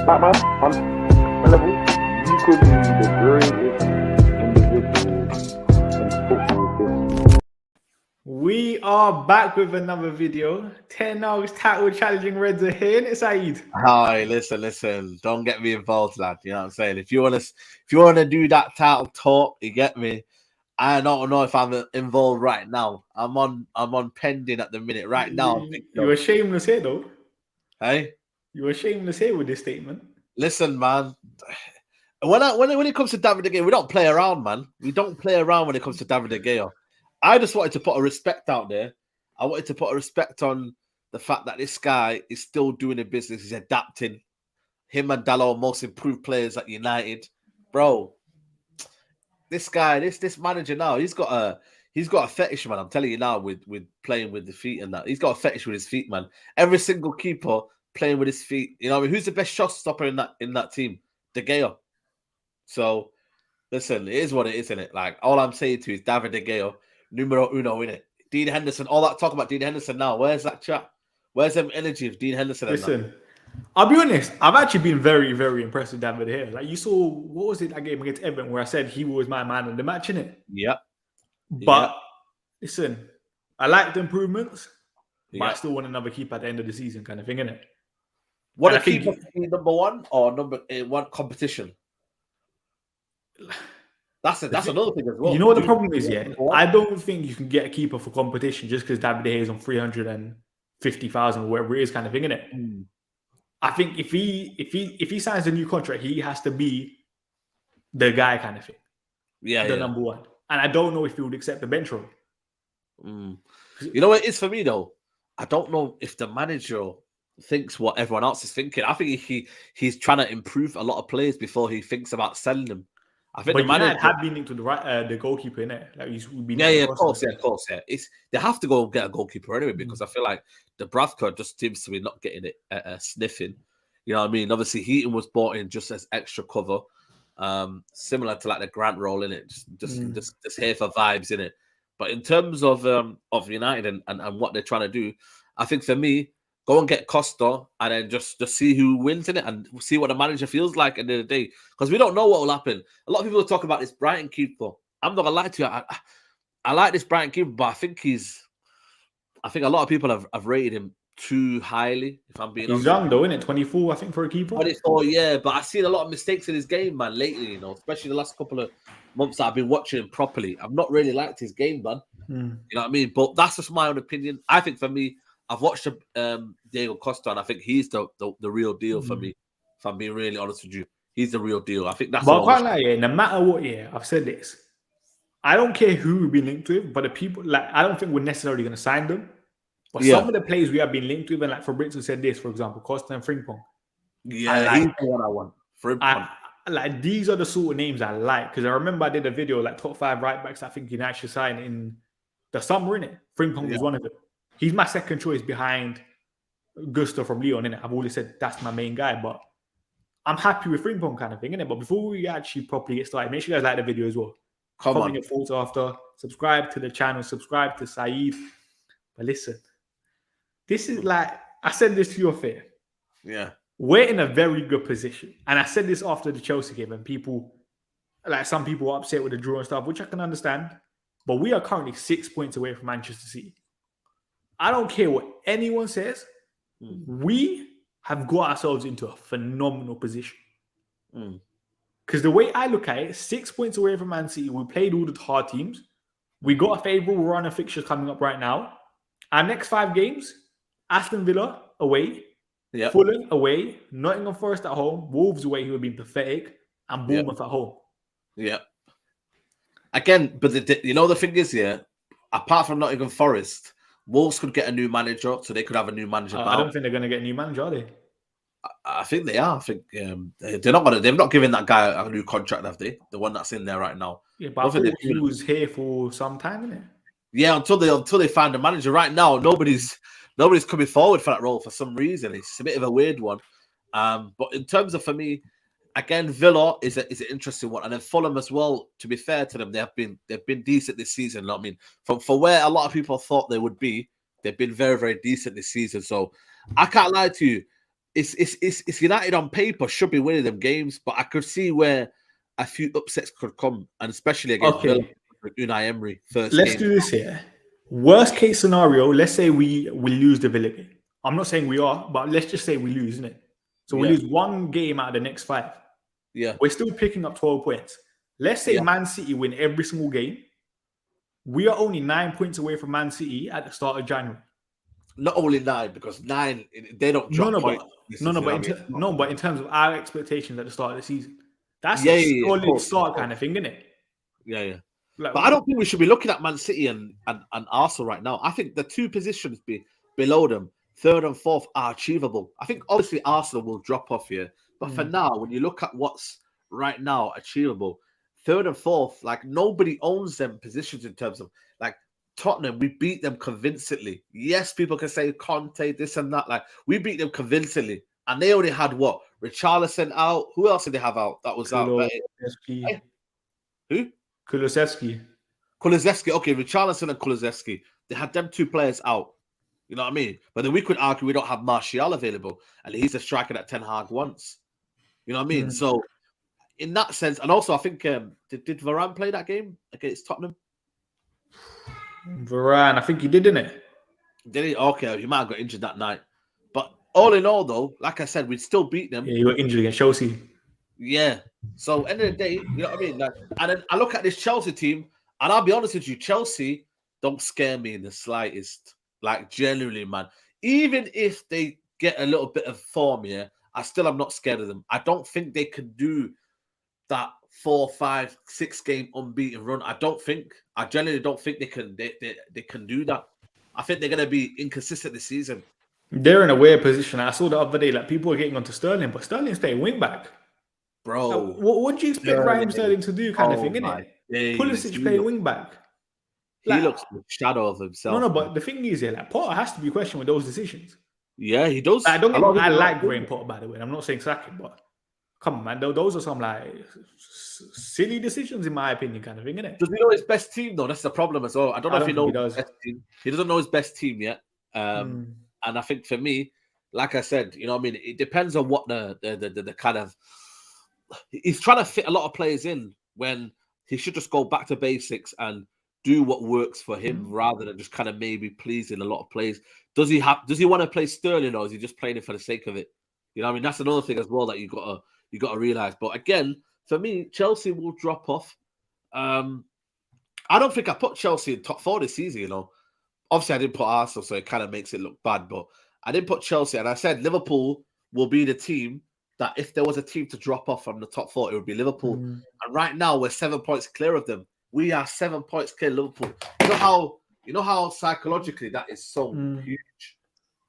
Batman, on my level, you could be the greatest individual in football history. We are back with another video. 10 hours title challenging Reds are here, innit, Saeed? Hi, listen. Don't get me involved, lad. You know what I'm saying? If you wanna do that title talk, you get me. I don't know if I'm involved right now. I'm on pending at the minute. Right now, you were shameless here, though. Hey, you were shameless here with this statement. Listen, man. When it comes to David De Gea, we don't play around, man. We don't play around when it comes to David De Gea. I just wanted to put a respect out there. I wanted to put a respect on the fact that this guy is still doing the business. He's adapting. Him and Dalot are most improved players at United, bro. This guy, this manager now, he's got a fetish, man. I'm telling you now, with playing with the feet and that. He's got a fetish with his feet, man. Every single keeper playing with his feet. You know what I mean? Who's the best shot stopper in that team? De Gea. So, listen, it is what it is, isn't it? Like, all I'm saying to you is David De Gea, numero uno, innit? Dean Henderson, all that talk about Dean Henderson now. Where's that chat? Where's them energy of Dean Henderson? Listen, I'll be honest. I've actually been very, very impressed with David here. Like, you saw, what was it, that game against Everton where I said he was my man in the match, innit? Yep. But, listen, I like the improvements, but I still want another keeper at the end of the season kind of thing, innit? What a keeper number one or number one competition? That's another thing as well. You know what the problem is, yeah? I don't think you can get a keeper for competition just because David De Gea is on 350,000 or whatever it is, kind of thing, innit? Mm. I think if he signs a new contract, he has to be the guy, kind of thing. The number one. And I don't know if he would accept the bench role. Mm. You know what it is for me though? I don't know if the manager thinks what everyone else is thinking. I think he's trying to improve a lot of players before he thinks about selling them. I think but the manager have been linked to the goalkeeper, innit? Like he's been of course. They have to go get a goalkeeper anyway because I feel like the Bravka just seems to be not getting it sniffing. You know what I mean? Obviously, Heaton was brought in just as extra cover, similar to like the Grant role in it, just here for vibes in it. But in terms of United and what they're trying to do, I think for me, go and get Costa and then just see who wins in it and see what the manager feels like at the end of the day. Because we don't know what will happen. A lot of people talk about this Brighton keeper. I'm not gonna lie to you. I like this Brighton keeper, but I think a lot of people have rated him too highly. If I'm being honest. He's young though, isn't it? 24, I think, for a keeper. 24, yeah. But I've seen a lot of mistakes in his game, man, lately. You know, especially the last couple of months that I've been watching him properly. I've not really liked his game, man. You know what I mean? But that's just my own opinion. I think for me, I've watched Diego Costa, and I think he's the real deal for me. If I'm being really honest with you, he's the real deal. I think that's. But quite like, no matter what, I've said this. I don't care who we've been linked with, but the people, like, I don't think we're necessarily going to sign them. But some of the players we have been linked with, and like Fabrizio said this, for example, Costa and Frimpong. Yeah, he's the one I want. Frimpong. Like, these are the sort of names I like because I remember I did a video like top 5 right backs I think you can actually sign in the summer, innit? Frimpong was one of them. He's my second choice behind Gusto from Lyon, innit? I've always said that's my main guy, but I'm happy with Frimpong kind of thing, innit? But before we actually properly get started, make sure you guys like the video as well. Comment your thoughts after. Subscribe to the channel. Subscribe to Saeed. But listen, this is like, I said this to you off here. Yeah. We're in a very good position. And I said this after the Chelsea game, and people, like some people are upset with the draw and stuff, which I can understand. But we are currently 6 points away from Manchester City. I don't care what anyone says. We have got ourselves into a phenomenal position. Because the way I look at it, 6 points away from Man City, we played all the hard teams. We got a favourable run of fixtures coming up right now. Our next 5 games, Aston Villa away, Fulham away, Nottingham Forest at home, Wolves away, who have been pathetic, and Bournemouth at home. Yeah. Again, but you know the thing is, apart from Nottingham Forest, Wolves could get a new manager, so they could have a new manager. I don't think they're going to get a new manager, are they? I think they are. I think they're not going to. They've not given that guy a new contract, have they? The one that's in there right now. Yeah, but I thought he was here for some time, isn't it? Yeah, until they find a manager. Right now, nobody's coming forward for that role for some reason. It's a bit of a weird one. But in terms of, for me, again, Villa is an interesting one, and then Fulham as well. To be fair to them, they've been decent this season. I mean, for where a lot of people thought they would be, they've been very, very decent this season. So I can't lie to you. it's United on paper should be winning them games, but I could see where a few upsets could come, and especially against Villa with Unai Emery first Let's game. do this here. Worst case scenario, let's say we lose the Villa game. I'm not saying we are, but let's just say we lose, isn't it? So we lose one game out of the next 5. Yeah. We're still picking up 12 points. Let's say Man City win every single game. We are only 9 points away from Man City at the start of January. Not only 9, because 9 they don't drop points. But in terms of our expectations at the start of the season, that's a solid start kind of thing, isn't it? Yeah. Like, but I don't think we should be looking at Man City and Arsenal right now. I think the 2 positions below them, 3rd and 4th, are achievable. I think obviously Arsenal will drop off here, but for now, when you look at what's right now achievable, 3rd and 4th, like nobody owns them positions in terms of like Tottenham. We beat them convincingly. Yes, people can say Conte, this and that. Like we beat them convincingly, and they only had what? Richarlison out. Who else did they have out? That was out. Who? Kulusevski. Okay, Richarlison and Kulusevski. They had them 2 players out. You know what I mean? But then we could argue we don't have Martial available, and he's a striker that Ten Hag wants. You know what I mean? So in that sense, and also I think did Varane play that game against Tottenham? Varane, I think he did, didn't it? Did he? Okay, he might have got injured that night. But all in all, though, like I said, we'd still beat them. Yeah, he got injured against Chelsea. Yeah. So end of the day, you know what I mean? Like, and then I look at this Chelsea team, and I'll be honest with you, Chelsea don't scare me in the slightest. Like genuinely, man. Even if they get a little bit of form here, I still am not scared of them. I don't think they can do that 4, 5, 6 game unbeaten run. I genuinely don't think they can. They can do that. I think they're going to be inconsistent this season. They're in a weird position. I saw the other day, like people are getting onto Sterling, but Sterling's playing wing back. Bro, like, what do you expect Raheem Sterling to do? Kind of thing, isn't it? Pulisic playing wing back. Like, he looks the shadow of himself. No, but the thing is, like Potter has to be questioned with those decisions. Yeah, he does. I like Graham Potter, by the way. I'm not saying sack him, but come on, man. Those are some like silly decisions, in my opinion, kind of thing, isn't it? Does he know his best team though? That's the problem as well. I don't know if he knows his best team. He doesn't know his best team yet. And I think for me, like I said, you know what I mean? It depends on what the kind of he's trying to fit a lot of players in when he should just go back to basics and do what works for him rather than just kind of maybe pleasing a lot of players. Does he want to play Sterling, or is he just playing it for the sake of it? You know what I mean? That's another thing as well that you gotta realize. But again, for me, Chelsea will drop off. I don't think I put Chelsea in top 4 this season, you know. Obviously I didn't put Arsenal, so it kind of makes it look bad, but I didn't put Chelsea, and I said Liverpool will be the team that if there was a team to drop off from the top 4, it would be Liverpool. And right now we're 7 points clear of them. We are 7 points clear of Liverpool. You know how psychologically that is so huge?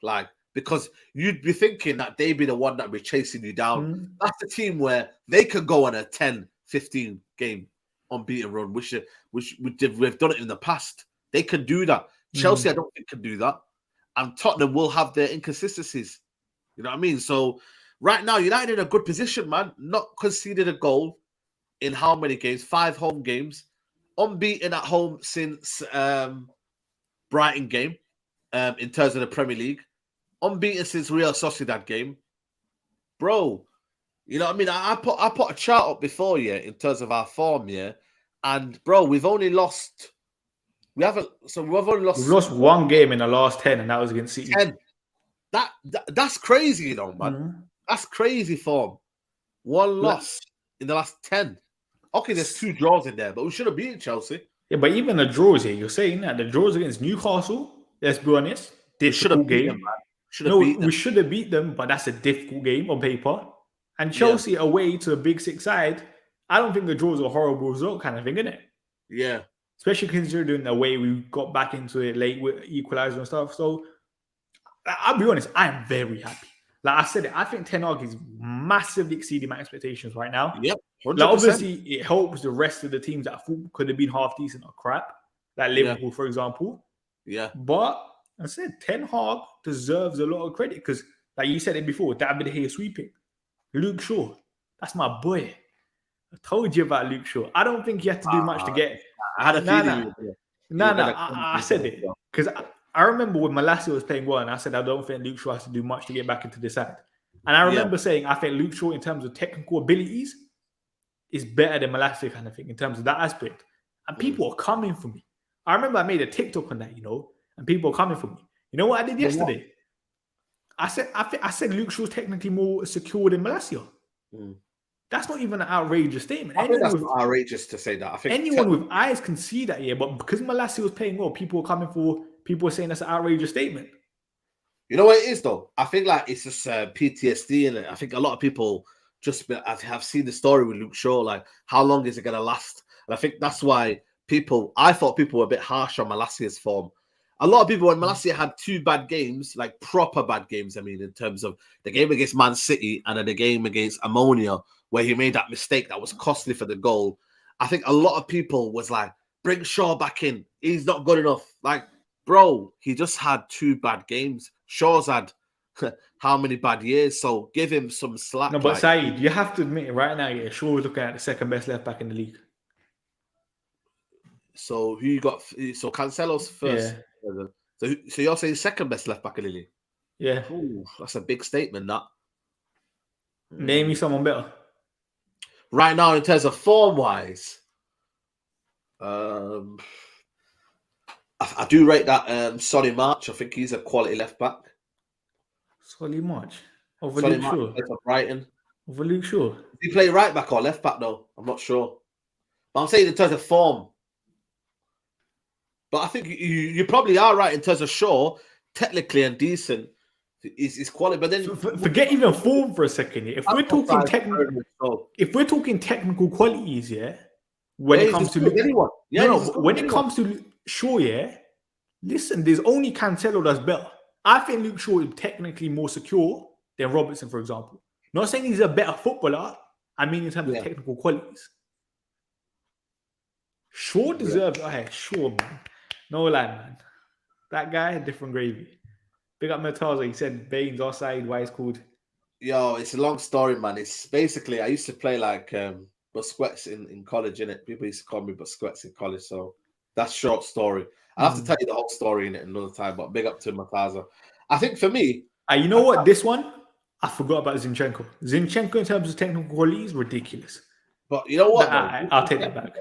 Like, because you'd be thinking that they'd be the one that be chasing you down. That's the team where they could go on a 10, 15 game unbeaten run, which we've done it in the past. They can do that. Chelsea, I don't think can do that. And Tottenham will have their inconsistencies. You know what I mean? So right now, United in a good position, man. Not conceded a goal in how many games? 5 home games. Unbeaten at home since Brighton game in terms of the Premier League. Unbeaten since Real Sociedad game. Bro, you know what I mean? I put a chart up before you in terms of our form, yeah. And bro, we've only lost. We've lost 1 game in the last 10, and that was against City. 10. That's crazy, you know, man. That's crazy form. 1 loss in the last 10. Okay, there's 2 draws in there, but we should have beaten Chelsea. Yeah, but even the draws here, you're saying that the draws against Newcastle, let's be honest, difficult game. We should have beat them, but that's a difficult game on paper. And Chelsea away to a big 6 side, I don't think the draws are a horrible result kind of thing, isn't it? Yeah. Especially considering the way we got back into it late with equalizer and stuff. So I'll be honest, I am very happy. Like I said, I think Ten Hag is massively exceeding my expectations right now. Yep. Like obviously, it helps the rest of the teams that I thought could have been half decent or crap, like Liverpool, for example. Yeah. But I said Ten Hag deserves a lot of credit because, like you said it before, David De Gea sweeping. Luke Shaw, that's my boy. I told you about Luke Shaw. I don't think you have to do much to get. I had a feeling. I said it because I remember when Malacia was playing well, and I said I don't think Luke Shaw has to do much to get back into the side. And I remember saying, I think Luke Shaw, in terms of technical abilities, is better than Malacia kind of thing, in terms of that aspect. And people are coming for me. I remember I made a TikTok on that, and people are coming for me. You know what I did yesterday? I said Luke Shaw's technically more secure than Malacia. That's not even an outrageous statement. I think that's not outrageous to say that. I think anyone with eyes can see that, but because Malacia was playing well, people were coming for. People were saying that's an outrageous statement. You know what it is, though? I think like it's just PTSD in it. I think a lot of people have seen the story with Luke Shaw. Like, how long is it going to last? And I think that's why I thought people were a bit harsh on Malacia's form. A lot of people, when Malacia had 2 bad games, like proper bad games, I mean, in terms of the game against Man City and then the game against Ammonia, where he made that mistake that was costly for the goal. I think a lot of people was like, bring Shaw back in. He's not good enough. Like, bro, he just had 2 bad games. Shaw's had how many bad years? So give him some slack. No, but Saeed, you have to admit it right now, Shaw is looking at the second best left back in the league. So who you got? So Cancelo's first. Yeah. So you're saying second best left back in the league? Yeah. Ooh, that's a big statement, that. Name me someone better. Right now, in terms of form-wise, I do rate that Sonny March. I think he's a quality left back. Sonny March? Over Luke Shaw? Brighton. Over Luke Shaw? Does he play right back or left back, though? I'm not sure. But I'm saying in terms of form. But I think you probably are right in terms of Shaw, technically and decent. Is quality, but then forget even form for a second. If we're talking technical qualities, when it comes to anyone, when it comes to Shaw, listen, there's only Cancelo that's better. I think Luke Shaw is technically more secure than Robertson, for example. Not saying he's a better footballer. I mean, in terms of technical qualities, Shaw deserves. Shaw, man, no lie, man. That guy, different gravy. Big up Murtaza. He said Baines offside. Why it's called? Yo, it's a long story, man. It's basically I used to play like Busquets in college, innit? People used to call me Busquets in college, so that's short story. I'll have to tell you the whole story in it another time, but big up to Murtaza. I think for me, you know what? This one I forgot about Zinchenko. Zinchenko in terms of technical quality is ridiculous. But you know what? I'll take that back.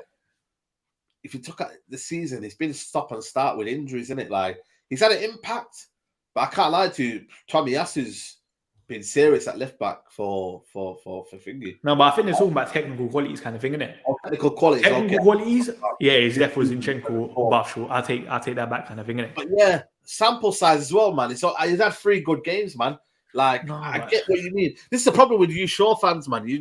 If you took at the season, it's been stop and start with injuries, isn't it? Like he's had an impact. But I can't lie to you, Tommy Yasu's been serious at left back for Thingy. No, but I think it's all about technical qualities kind of thing, isn't it? Technical qualities. Technical qualities, his left was Zinchenko or Bafshul. I'll take that back kind of thing, innit? But sample size as well, man. He's had 3 good games, man. Like I get what you mean. This is the problem with you Shaw fans, man. You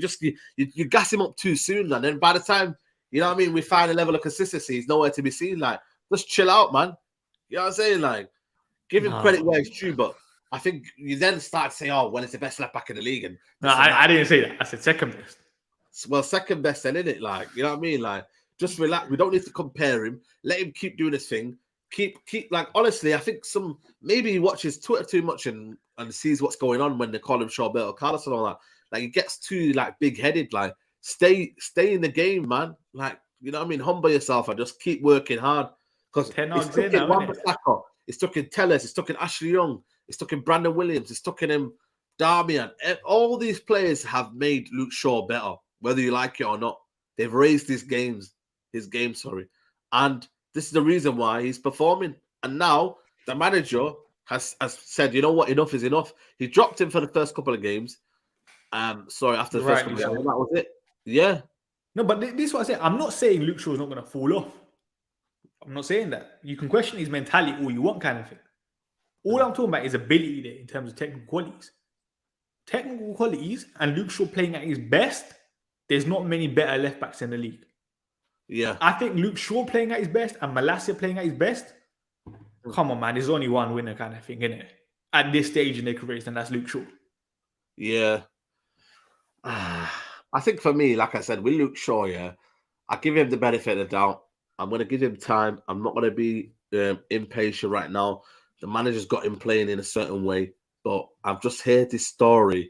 gas him up too soon, and then by the time you know what I mean, we find a level of consistency. He's nowhere to be seen. Like just chill out, man. You know what I'm saying? Like. Give him credit where it's true, but I think you then start to say, "Oh, well, it's the best left back in the league." And I didn't say that. I said second best. Well, second best, then, isn't it? Like, you know what I mean? Like, just relax. We don't need to compare him. Let him keep doing his thing. Keep. Like, honestly, I think maybe he watches Twitter too much and sees what's going on when they call him Shawbert Carlos and all that. Like, he gets too big headed. Like, stay in the game, man. Like, you know what I mean? Humble yourself and just keep working hard because it's stuck in Tellers, it's stuck in Ashley Young, it's stuck in Brandon Williams, it's stuck in him, Darmian. All these players have made Luke Shaw better, whether you like it or not. They've raised his game, and this is the reason why he's performing. And now the manager has said, you know what, enough is enough. He dropped him for the first couple of games. After the first couple of games, that was it. Yeah. No, but this is what I said. I'm not saying Luke Shaw is not going to fall off. I'm not saying that. You can question his mentality all you want kind of thing. All I'm talking about is ability there in terms of technical qualities. Technical qualities and Luke Shaw playing at his best, there's not many better left backs in the league. Yeah. I think Luke Shaw playing at his best and Malacia playing at his best, come on, man, there's only one winner kind of thing, isn't it? At this stage in their careers, and that's Luke Shaw. Yeah. I think for me, like I said, with Luke Shaw, I give him the benefit of the doubt. I'm going to give him time. I'm not going to be impatient right now. The manager's got him playing in a certain way, but I've just heard this story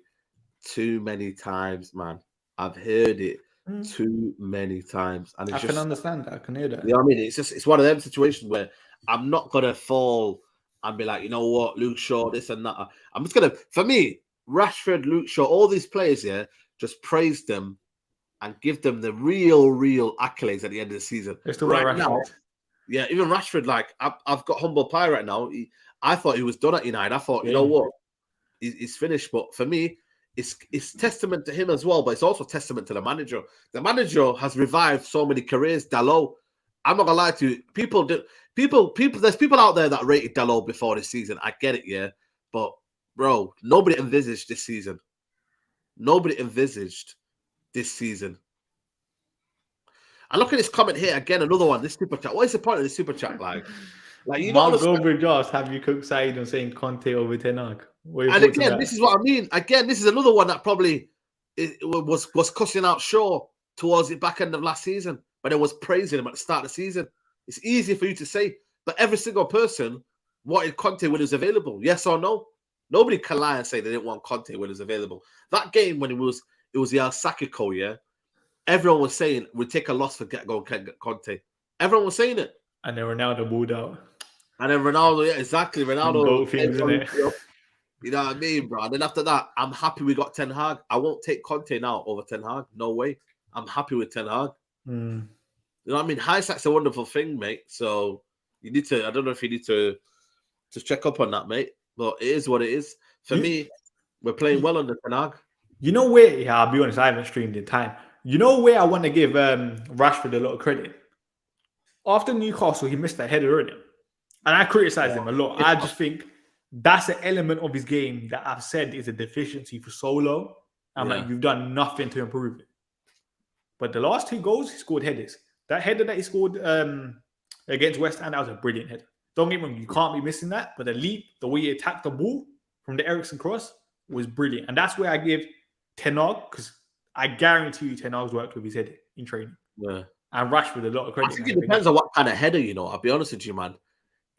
too many times, man. I've heard it too many times. And I can understand that. I can hear that. You know what I mean? It's one of them situations where I'm not going to fall and be like, you know what, Luke Shaw, this and that. I'm just going to, for me, Rashford, Luke Shaw, all these players here, just praise them and give them the real accolades at the end of the season. Let's talk Right about now, Rashford. yeah, even Rashford, like I've got humble pie right now. I thought he was done at United. I thought, you know what, he's finished. But for me, it's testament to him as well, but it's also testament to the manager. The manager has revived so many careers. Dalot, I'm not gonna lie to you. People. There's people out there that rated Dalot before this season. I get it, yeah, but bro, nobody envisaged this season. Nobody envisaged this season. And look at this comment here again. Another one. This super chat. What is the point of this super chat? Like you know, have you cooked side on saying Conte over Ten Hag? And again, this is what I mean. Again, this is another one that probably was cussing out Shaw towards the back end of last season, but it was praising him at the start of the season. It's easy for you to say, but every single person wanted Conte when he was available. Yes or no? Nobody can lie and say they didn't want Conte when he was available. That game when it was the El Sakiko, yeah. Everyone was saying we'd take a loss for get Conte. Everyone was saying it. And then Ronaldo booed out. And then Ronaldo, yeah, exactly. Ronaldo. Things, isn't it? You know what I mean, bro? And then after that, I'm happy we got Ten Hag. I won't take Conte now over Ten Hag. No way. I'm happy with Ten Hag. You know what I mean? Hindsight's a wonderful thing, mate. So you need to, I don't know if you need to check up on that, mate. But it is what it is. For me, we're playing well under Ten Hag. You know where, yeah, I'll be honest, I haven't streamed in time. You know where I want to give Rashford a lot of credit? After Newcastle, he missed that header, didn't he? And I criticize him a lot. I just think that's an element of his game that I've said is a deficiency for so long. I'm like, you've done nothing to improve it. But the last 2 goals, he scored headers. That header that he scored against West Ham, that was a brilliant header. Don't get me wrong, you can't be missing that. But the leap, the way he attacked the ball from the Eriksen cross was brilliant. And that's where I give Ten Hag, because I guarantee you Ten Hag's worked with his header in training. Yeah. And Rashford a lot of credit. I think it depends on what kind of header, you know. I'll be honest with you, man.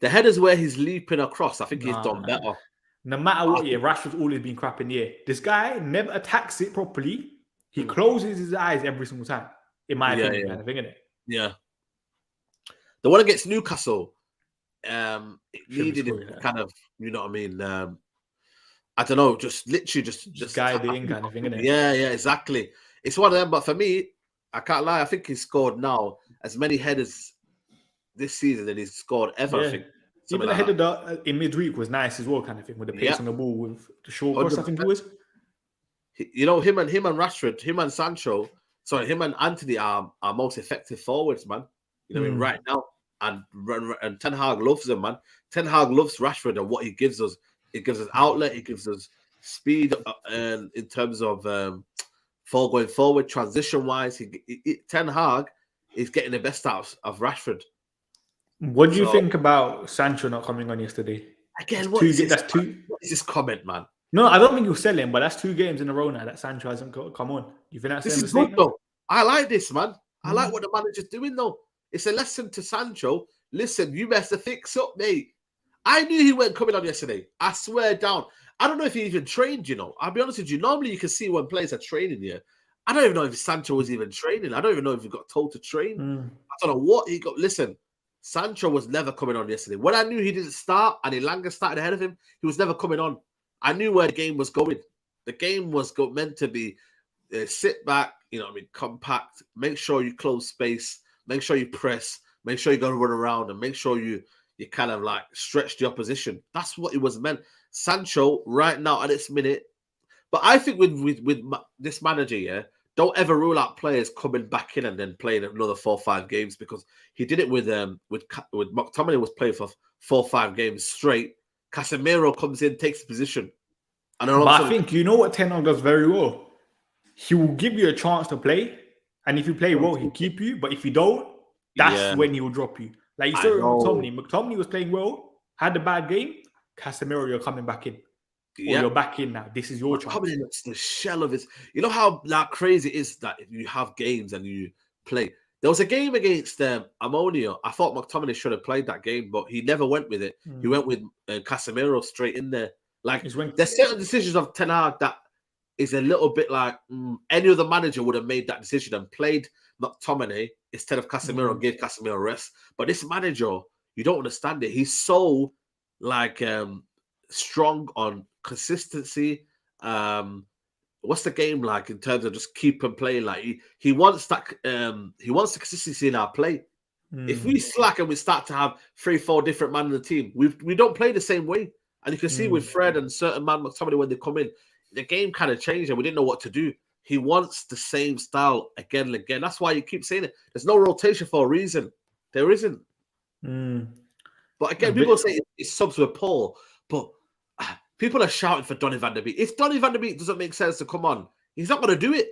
The headers where he's leaping across, I think he's done better. No matter what, Rashford's always been crap in the air. This guy never attacks it properly. He closes his eyes every single time. In my opinion, kind of thing, isn't it? Yeah. The one against Newcastle, it needed him kind of, you know what I mean? I don't know, just literally just guide it in kind of thing, isn't it? Yeah, exactly. It's one of them, but for me, I can't lie. I think he's scored now as many headers this season than he's scored ever. Yeah. I think. Even the header in midweek was nice as well, kind of thing, with the pace on the ball, with the short cross, I think it was. You know, him and Rashford, him and Sancho, sorry, him and Anthony are most effective forwards, man. You know what I mean? Right now. And Ten Hag loves them, man. Ten Hag loves Rashford and what he gives us. It gives us outlet, it gives us speed, and in terms of going forward, transition-wise, Ten Hag is getting the best out of Rashford. What do you think about Sancho not coming on yesterday? Again, what is this comment, man? No, I don't think you'll sell him, but that's 2 games in a row now that Sancho hasn't come on. You think that's this is good, though? I like this, man. I like what the manager's doing, though. It's a lesson to Sancho. Listen, you messed the fix up, mate. I knew he weren't coming on yesterday. I swear down. I don't know if he even trained, you know. I'll be honest with you. Normally, you can see when players are training here. I don't even know if Sancho was even training. I don't even know if he got told to train. I don't know what he got. Listen, Sancho was never coming on yesterday. When I knew he didn't start and Elanga started ahead of him, he was never coming on. I knew where the game was going. The game was meant to be sit back, you know what I mean, compact, make sure you close space, make sure you press, make sure you go run around, and make sure you kind of like stretch the opposition. That's what it was meant. Sancho, right now at this minute, but I think with this manager, yeah, don't ever rule out players coming back in and then playing another 4 or 5 games, because he did it with McTominay was playing for 4 or 5 games straight. Casemiro comes in, takes the position. And I think you know what Ten Hag does very well. He will give you a chance to play, and if you play well, he'll keep you. But if you don't, that's when he will drop you. Like you saw with McTominay. McTominay was playing well, had a bad game. Casemiro, you're coming back in. Or you're back in now. This is your chance. Coming in, it's the shell of his. You know how crazy it is that if you have games and you play. There was a game against Ammonia. I thought McTominay should have played that game, but he never went with it. He went with Casemiro straight in there. Like there's certain decisions of Ten Hag that is a little bit like any other manager would have made that decision and played McTominay instead of Casemiro and gave Casemiro rest. But this manager, you don't understand it. He's so like strong on consistency what's the game like in terms of just keep and play? Like he wants that he wants the consistency in our play. If we slack and we start to have 3-4 different men in the team, we don't play the same way. And you can see with Fred and certain man, somebody when they come in, the game kind of changed and we didn't know what to do. He wants the same style again and again. That's why you keep saying it. There's no rotation for a reason. There isn't. But again, people say his subs were poor, but people are shouting for Donny van der Beek. If Donny van der Beek doesn't make sense to come on, he's not going to do it.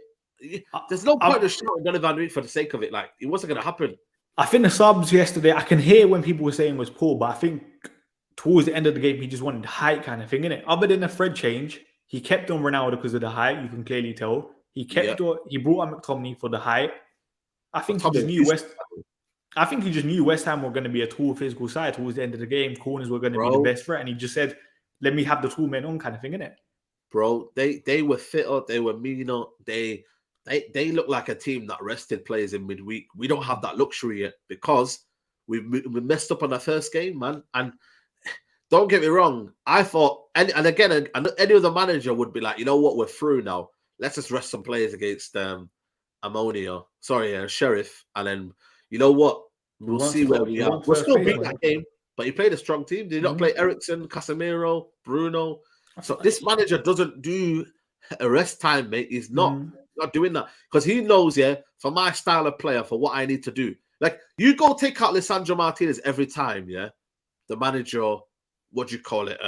There's no point in shouting Donny van der Beek for the sake of it. Like, it wasn't going to happen. I think the subs yesterday, I can hear when people were saying it was poor, but I think towards the end of the game, he just wanted height kind of thing, innit? Other than the Fred change, he kept on Ronaldo because of the height. You can clearly tell. He he brought on McTominay for the height. I think he just knew West Ham were going to be a tall physical side towards the end of the game. Corners were going to be the best threat, and he just said, "Let me have the two men on," kind of thing, innit? Bro, they were fitter, they were meaner, they look like a team that rested players in midweek. We don't have that luxury yet because we messed up on our first game, man. And don't get me wrong, I thought, and again, any other manager would be like, you know what, we're through now. Let's just rest some players against Sheriff, and then you know what, we'll see where we are. We'll still beat that game, but he played a strong team. Did he not play Eriksen, Casemiro, Bruno? So this manager doesn't do a rest time, mate. He's not doing that because he knows, for my style of player, for what I need to do. Like, you go take out Lisandro Martinez every time, the manager, what do you call it?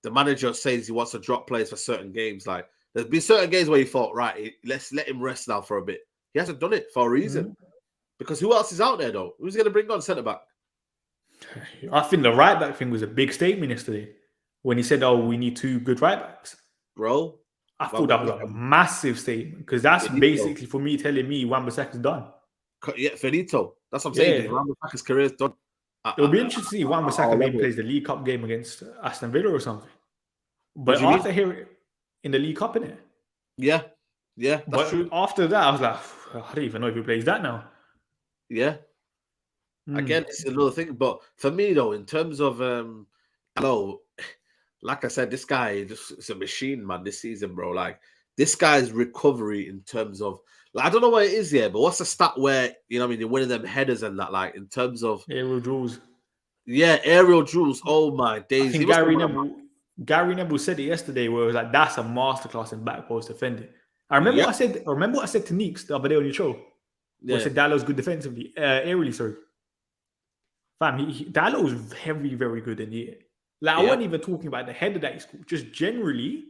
The manager says he wants to drop players for certain games. Like, there's been certain games where you thought, right, let's let him rest now for a bit. He hasn't done it for a reason. Because who else is out there, though? Who's going to bring on centre-back? I think the right-back thing was a big statement yesterday when he said, we need two good right-backs. Bro. I thought that was a massive statement because that's basically for me telling me Wan-Bissaka's done. Yeah, Finito. That's what I'm saying. Wan-Bissaka's career is done. It'll be interesting to see Wan-Bissaka maybe plays the League Cup game against Aston Villa or something. But after hearing in the League Cup, innit? Yeah, that's true. After that, I was like, I don't even know if he plays that now. Yeah. Again, it's another thing. But for me, though, in terms of, like I said, this guy is a machine, man, this season, bro. Like, this guy's recovery in terms of, like, I don't know what it is but what's the stat where, you're winning them headers and that, like, in terms of aerial duels. Yeah, aerial duels. Oh my days. I think Gary Neville said it yesterday where it was like, that's a masterclass in back post defending. I remember what I said to Neeks the other day on your show. I said Dalot's good defensively. Aerially, sorry. Fam, Dalot was very, very good in the air. Like, I wasn't even talking about the header that he scored. Just generally,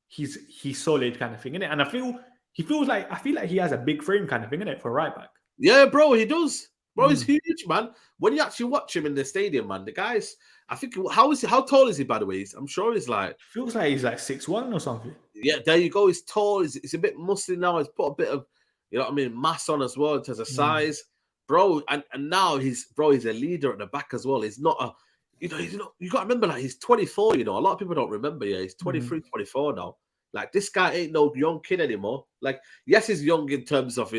he's solid kind of thing, innit? And I feel like he has a big frame kind of thing, innit, for a right back. Yeah, bro, he does. Bro, he's huge, man. When you actually watch him in the stadium, man, the guy's, I think, how tall is he, by the way? I'm sure he's like... Feels like he's like 6'1" or something. Yeah, there you go. He's tall. He's a bit muscly now. He's put a bit of, mass on as well in terms of size. Bro, and now he's a leader at the back as well. He's not a... you got to remember, like, he's 24, a lot of people don't remember, he's 23, 24 now. Like, this guy ain't no young kid anymore. Like, yes, he's young in terms of,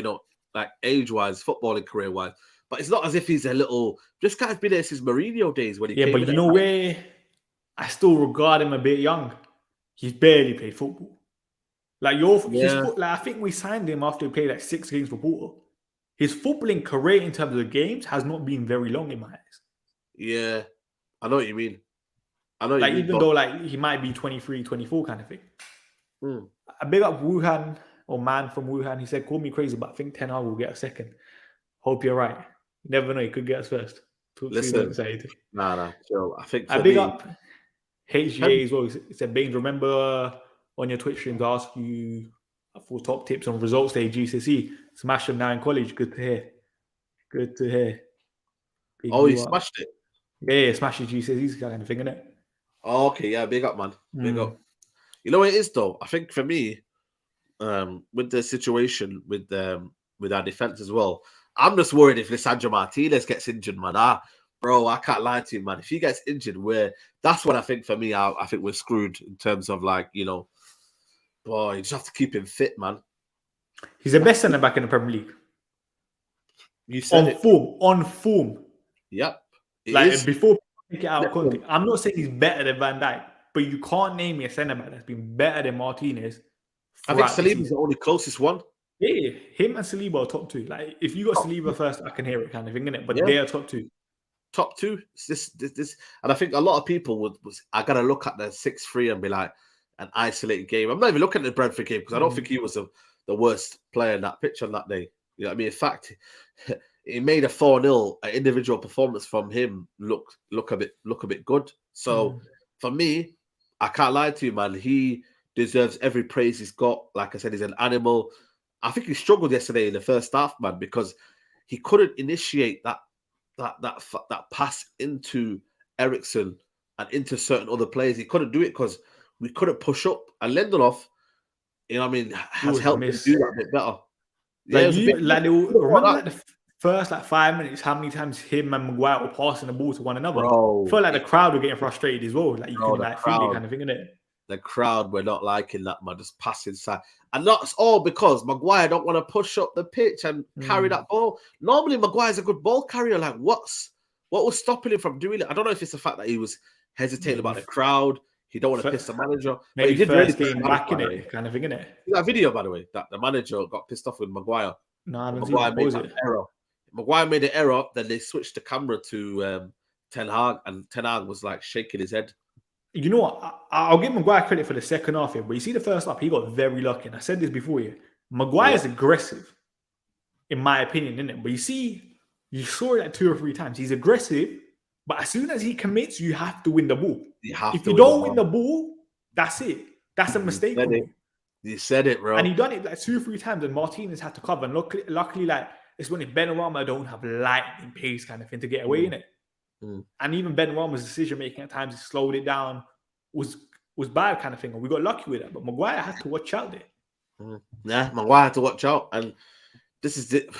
like, age-wise, footballing career-wise, but it's not as if he's a little... This guy's been there since Mourinho days when he came in. Yeah, but you know where I still regard him a bit young? He's barely played football. Like, I think we signed him after he played like 6 games for Porto. His footballing career in terms of the games has not been very long in my eyes. Yeah. I know what you mean. Even though like he might be 23, 24 kind of thing. I big up Wuhan, or man from Wuhan. He said, call me crazy, but I think Ten Hag will get a second. Hope you're right. You never know, he could get us first. Listen, nah, Joe. I think I big up HGA as well. He said, Baines, remember on your Twitch stream to ask you for top tips on results day GCSE. Smashed them now in college. Good to hear. He smashed it. Yeah, smash your GCSEs kind of thing, innit? Oh, okay, yeah, big up, man. Big up. You know what it is, though? I think for me, with the situation with our defense as well, I'm just worried if Lisandro Martinez gets injured, man. Bro, I can't lie to you, man. If he gets injured, that's what I think for me. I think we're screwed in terms of, like, boy, you just have to keep him fit, man. He's the best centre back in the Premier League. You said on form. Yep. Before take it out of context, I'm not saying he's better than Van Dijk. but you can't name me a centre back that's been better than Martinez. I think throughout the Saliba's season. the only closest one. Yeah, him and Saliba are top two. Like, if you got Top Saliba first, I can hear it kind of thing, innit? But Yeah. they are top two. Top two. It's this, and I think a lot of people I gotta look at the 6-3 and be like an isolated game. I'm not even looking at the Brentford game because I don't think he was the worst player in that pitch on that day. You know what I mean? In fact, he made a 4-0. An individual performance from him look a bit good. So for me, I can't lie to you, man. He deserves every praise he's got. Like I said, he's an animal. I think he struggled yesterday in the first half, man, because he couldn't initiate that pass into Eriksen and into certain other players. He couldn't do it because we couldn't push up. And Lindelof, you know what I mean, has helped him do that a bit better. Remember the first 5 minutes, how many times him and Maguire were passing the ball to one another? Bro, I felt like the crowd were getting frustrated as well. Like, you can feel it kind of thing, innit? The crowd were not liking that, man. Just passing side. And that's all because Maguire don't want to push up the pitch and carry that ball. Normally, Maguire's a good ball carrier. Like, what was stopping him from doing it? I don't know if it's the fact that he was hesitating about the crowd. He don't want to piss the manager. Maybe he did first really game back in it, kind of thing, innit? That video, by the way, that the manager got pissed off with Maguire. No, I haven't Maguire made seen an error. Maguire made an error. Then they switched the camera to Ten Hag, and Ten Hag was like shaking his head. You know what? I'll give Maguire credit for the second half here, but you see the first half, he got very lucky. And I said this before here. Maguire's aggressive, in my opinion, isn't it? But you saw it like 2 or 3 times. He's aggressive, but as soon as he commits, you have to win the ball. If you don't win the ball, that's it. That's a mistake. You said it, bro. And he done it like 2 or 3 times, and Martinez had to cover. And luckily, like, it's when Benrahma don't have lightning pace kind of thing to get away in it. And even Benrahma's decision making at times, he slowed it down, was bad kind of thing. And we got lucky with that. But Maguire had to watch out there. Yeah, Maguire had to watch out. And this is it.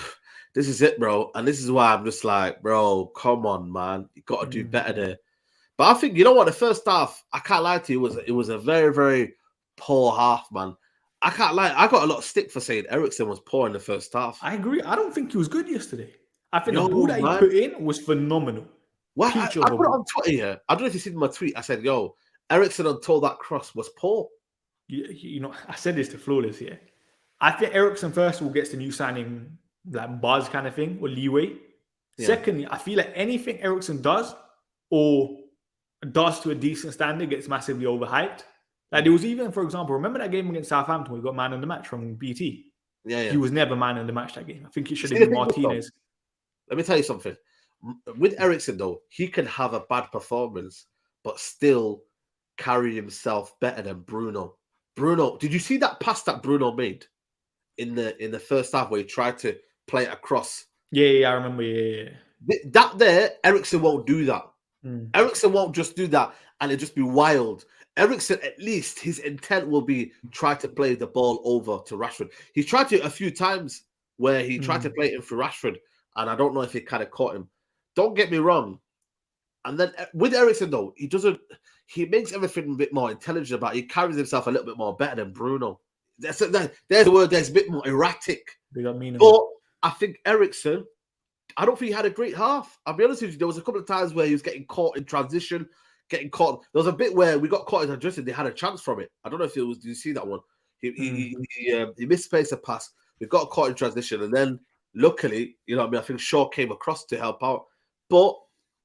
This is it, bro. And this is why I'm just like, bro, come on, man. You got to do better there. But I think, you know what? The first half, I can't lie to you, it was a very, very poor half, man. I can't lie. I got a lot of stick for saying Eriksen was poor in the first half. I agree. I don't think he was good yesterday. I think the ball that he put in was phenomenal. Well, I put it on Twitter here. I don't know if you've seen my tweet. I said, yo, Eriksen until that cross was poor. You know, I said this to Flawless here. I think Eriksen, first of all, gets the new signing like buzz kind of thing or leeway. Yeah. Secondly, I feel like anything Eriksen does or does to a decent standard gets massively overhyped. Like, there was even, for example, remember that game against Southampton where he got man of the match from BT? Yeah. He was never man of the match that game. I think it should have been Martinez. Let me tell you something. With Eriksen, though, he can have a bad performance, but still carry himself better than Bruno. Bruno, did you see that pass that Bruno made in the first half where he tried to play it across? Yeah, I remember. Yeah. That there, Eriksen won't do that. Eriksen won't just do that and it just be wild. Eriksen, at least his intent will be try to play the ball over to Rashford. He tried to a few times where he tried to play it in for Rashford, and I don't know if he kind of caught him. Don't get me wrong. And then with Eriksen, though, he makes everything a bit more intelligent about it. He carries himself a little bit more better than Bruno. There's the word, there's a bit more erratic. But I think Eriksen, I don't think he had a great half. I'll be honest with you, there was a couple of times where he was getting caught in transition, getting caught. There was a bit where we got caught in transition. They had a chance from it. I don't know if it was, did you see that one? He misplaced a pass. We got caught in transition. And then, luckily, you know what I mean, I think Shaw came across to help out. But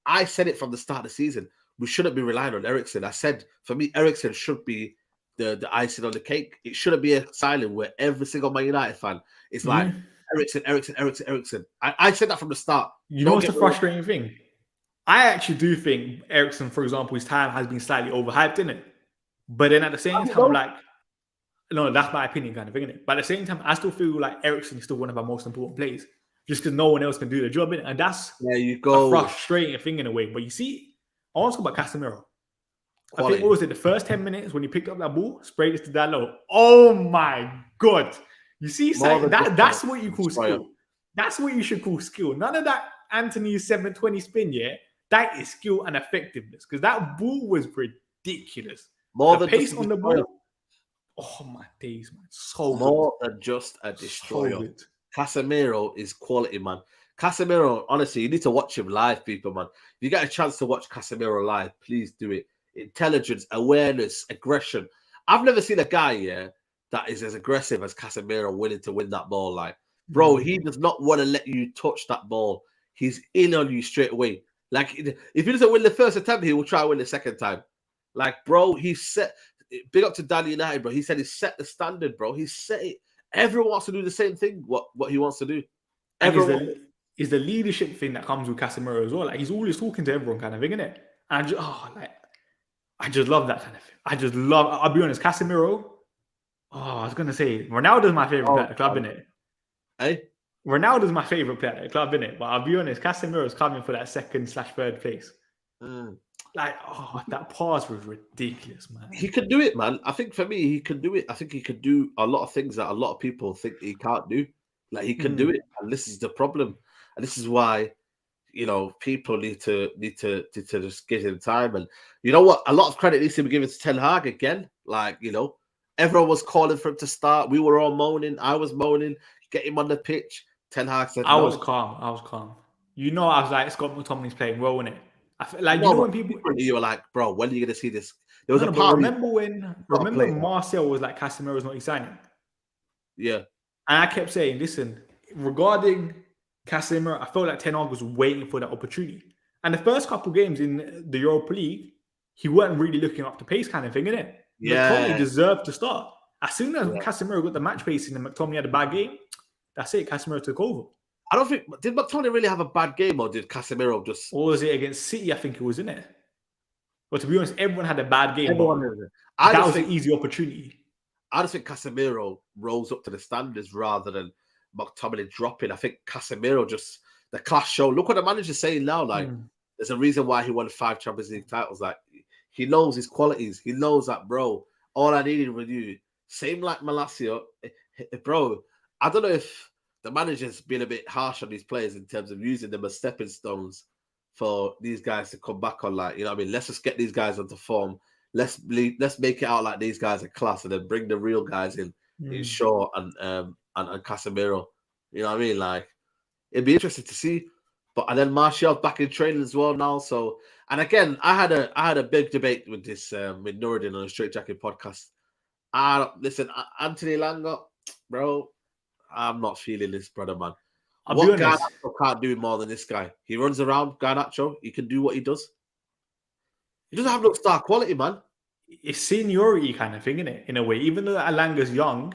I said it from the start of the season. We shouldn't be relying on Eriksen. I said, for me, Eriksen should be the icing on the cake. It shouldn't be a silent where every single Man United fan is like, Eriksen. I said that from the start. You know what's the frustrating thing? I actually do think Eriksen, for example, his time has been slightly overhyped, isn't it? But then at the same time, I'm like, no, that's my opinion kind of thing, innit? But at the same time, I still feel like Eriksen is still one of our most important players. Just because no one else can do the job, innit? And that's a frustrating thing in a way. But you see, I want to talk about Casemiro. I think, what was it, the first 10 minutes when he picked up that ball, sprayed it to Dalot. Oh my God. You see, that's what you call skill. That's what you should call skill. None of that Anthony 720 spin, yeah? That is skill and effectiveness. Because that ball was ridiculous. The pace on the ball. Oh my days, man. So more than just a destroyer. So Casemiro is quality, man. Casemiro, honestly, you need to watch him live, people, man. If you get a chance to watch Casemiro live, please do it. intelligence, awareness, aggression. I've never seen a guy that is as aggressive as Casemiro, willing to win that ball. Like, bro, he does not want to let you touch that ball. He's in on you straight away. Like, if he doesn't win the first attempt, he will try to win the second time. Like, bro, he set. Big up to Danny United, bro. He said he set the standard, bro. He set it. Everyone wants to do the same thing. What he wants to do. Everyone. Is the leadership thing that comes with Casemiro as well. Like, he's always talking to everyone, kind of thing, isn't it? And I just love that kind of thing. I'll be honest, Casemiro. Oh, I was gonna say Ronaldo's my favorite player at the club, innit? Hey, Ronaldo's my favorite player at the club, innit? But I'll be honest, Casemiro's coming for that 2nd/3rd place. That pass was ridiculous, man. He can do it, man. I think for me, he can do it. I think he can do a lot of things that a lot of people think he can't do. Like, he can do it, and this is the problem. And this is why, people need to just give him time. And you know what? A lot of credit needs to be given to Ten Hag again. Like, everyone was calling for him to start. We were all moaning. I was moaning. Get him on the pitch. Ten Hag said, I was calm. I was like, Scott McTominay's playing well, innit? I feel like, when people... You were like, bro, when are you going to see this? There was a part. Remember when Marcel was like, Casemiro's not signing? Yeah. And I kept saying, listen, regarding Casemiro, I felt like Ten Hag was waiting for that opportunity. And the first couple games in the Europa League, he weren't really looking up to pace, kind of thing, innit? Yeah. McTominay deserved to start. As soon as Casemiro got the match pacing and McTominay had a bad game, that's it. Casemiro took over. I don't think... Did McTominay really have a bad game, or did Casemiro just... Or was it against City? I think it was, innit? But to be honest, everyone had a bad game. That was an easy opportunity. I just think Casemiro rose up to the standards rather than McTominay dropping. I think Casemiro just... The class show. Look what the manager's saying now. Like, there's a reason why he won 5 Champions League titles. Like, he knows his qualities. He knows that, bro, all I needed with you... Same like Malacia, bro. I don't know if the manager's been a bit harsh on these players in terms of using them as stepping stones for these guys to come back on. Like, let's just get these guys onto form. Let's make it out like these guys are class, and then bring the real guys in Shaw and Casemiro. You know what I mean? Like, it'd be interesting to see. And then Martial's back in training as well now. So, and again, I had a big debate with this with Nuruddin on the Straight Jacket podcast. Listen, Anthony Langa, bro, I'm not feeling this, brother, man. What Garnacho can't do more than this guy? He runs around, Garnacho. He can do what he does. He doesn't have no star quality, man. It's seniority kind of thing, isn't it? In a way, even though Alanga's young,